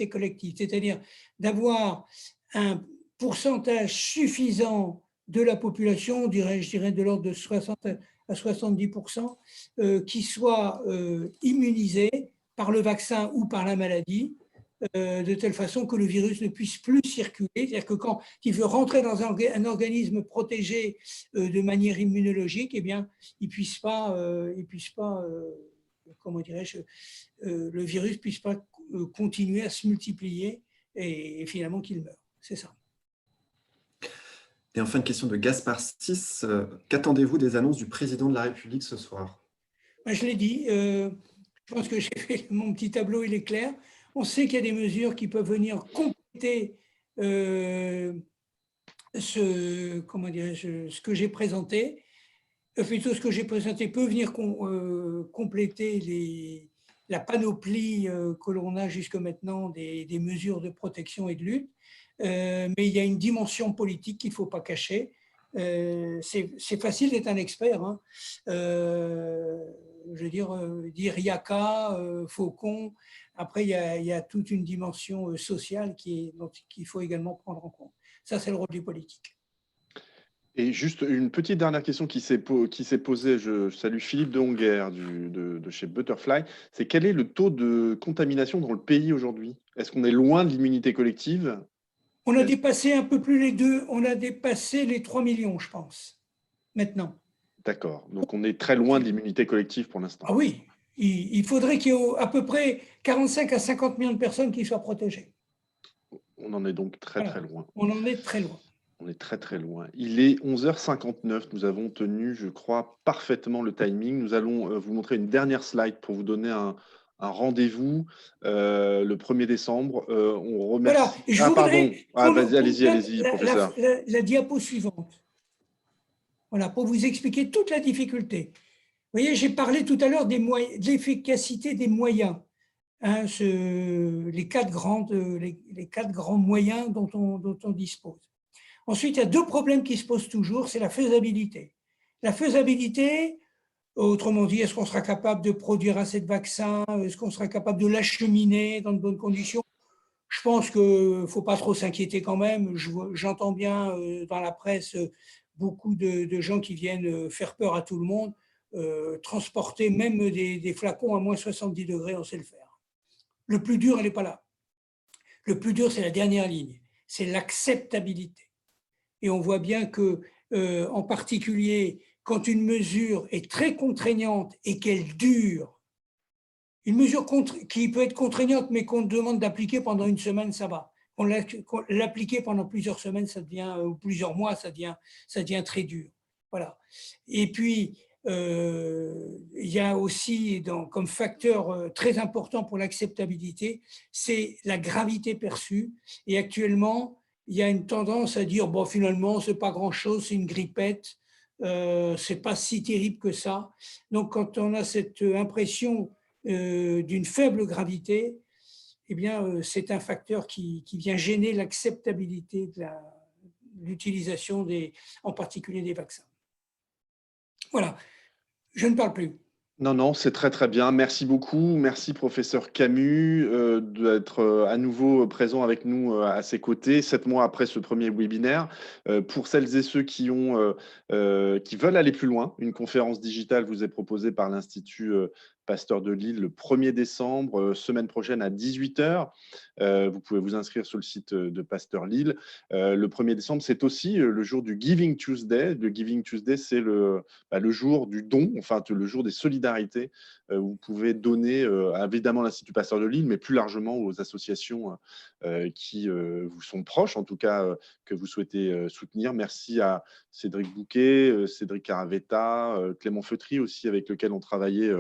collective, c'est-à-dire d'avoir un pourcentage suffisant de la population, je dirais de l'ordre de 60 à 70%, qui soit immunisé par le vaccin ou par la maladie, de telle façon que le virus ne puisse plus circuler. C'est-à-dire que quand il veut rentrer dans un organisme protégé de manière immunologique, eh bien, il puisse pas comment dirais-je, le virus ne puisse pas continuer à se multiplier et finalement qu'il meure. C'est ça. Et enfin, une question de Gaspard 6. Qu'attendez-vous des annonces du président de la République ce soir? Je l'ai dit, je pense que j'ai fait mon petit tableau, il est clair. On sait qu'il y a des mesures qui peuvent venir compléter ce que j'ai présenté. Plutôt, ce que j'ai présenté peut venir compléter la panoplie que l'on a jusque maintenant des mesures de protection et de lutte. Mais il y a une dimension politique qu'il ne faut pas cacher. C'est facile d'être un expert. Hein. Je veux dire Yaka, Faucon. Après, il y a toute une dimension sociale qu'il faut également prendre en compte. Ça, c'est le rôle du politique. Et juste une petite dernière question qui s'est posée, je salue Philippe de Honguer de chez Butterfly, c'est quel est le taux de contamination dans le pays aujourd'hui? Est-ce qu'on est loin de l'immunité collective? On a dépassé un peu plus les 2, on a dépassé les 3 millions, je pense, maintenant. D'accord, donc on est très loin de l'immunité collective pour l'instant. Ah oui, il faudrait qu'il y ait à peu près 45 à 50 millions de personnes qui soient protégées. On en est donc très loin. On en est très loin. On est très loin. Il est 11h59, nous avons tenu, je crois, parfaitement le timing. Nous allons vous montrer une dernière slide pour vous donner un rendez-vous le 1er décembre. On remercie… Voilà, pardon. Allez-y, professeur. La diapo suivante. Voilà, pour vous expliquer toute la difficulté. Vous voyez, j'ai parlé tout à l'heure de l'efficacité des moyens. Hein, les quatre grands moyens dont on dispose. Ensuite, il y a deux problèmes qui se posent toujours, c'est la faisabilité. La faisabilité, autrement dit, est-ce qu'on sera capable de produire assez de vaccins? Est-ce qu'on sera capable de l'acheminer dans de bonnes conditions? Je pense qu'il ne faut pas trop s'inquiéter quand même. J'entends bien dans la presse beaucoup de gens qui viennent faire peur à tout le monde. Transporter même des flacons à moins 70 degrés, on sait le faire. Le plus dur, elle n'est pas là. Le plus dur, c'est la dernière ligne, c'est l'acceptabilité. Et on voit bien que, en particulier, quand une mesure est très contraignante et qu'elle dure, une mesure qui peut être contraignante, mais qu'on demande d'appliquer pendant une semaine, ça va. L'appliquer pendant plusieurs semaines, ça devient, ou plusieurs mois, ça devient très dur. Voilà. Et puis, il y a aussi, comme facteur très important pour l'acceptabilité, c'est la gravité perçue. Et actuellement, il y a une tendance à dire, bon, finalement, ce n'est pas grand-chose, c'est une grippette, c'est pas si terrible que ça. Donc, quand on a cette impression d'une faible gravité, eh bien, c'est un facteur qui vient gêner l'acceptabilité de l'utilisation en particulier des vaccins. Voilà, je ne parle plus. Non, non, c'est très, très bien. Merci beaucoup. Merci professeur Camus, d'être, à nouveau présent avec nous, à ses côtés, 7 mois après ce premier webinaire. Pour celles et ceux qui veulent aller plus loin, une conférence digitale vous est proposée par l'Institut, Pasteur de Lille le 1er décembre, semaine prochaine à 18h. Vous pouvez vous inscrire sur le site, de Pasteur Lille. Le 1er décembre, c'est aussi, le jour du Giving Tuesday. Le Giving Tuesday, c'est le jour du don, enfin le jour des solidarités. Vous pouvez donner évidemment à l'Institut Pasteur de Lille, mais plus largement aux associations qui vous sont proches, en tout cas que vous souhaitez soutenir. Merci à Cédric Bouquet, Cédric Caravetta, Clément Feutry aussi, avec lequel on travaillait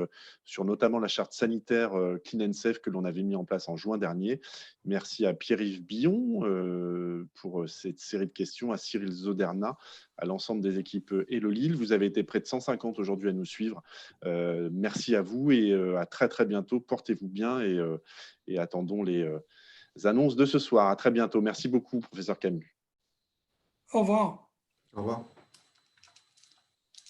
sur notamment la charte sanitaire Clean and Safe que l'on avait mis en place en juin dernier. Merci à Pierre-Yves Billon pour cette série de questions, à Cyril Zoderna, à l'ensemble des équipes Hello Lille. Vous avez été près de 150 aujourd'hui à nous suivre. Merci à vous et à très très bientôt. Portez-vous bien et attendons les annonces de ce soir. À très bientôt. Merci beaucoup, professeur Camus. Au revoir. Au revoir.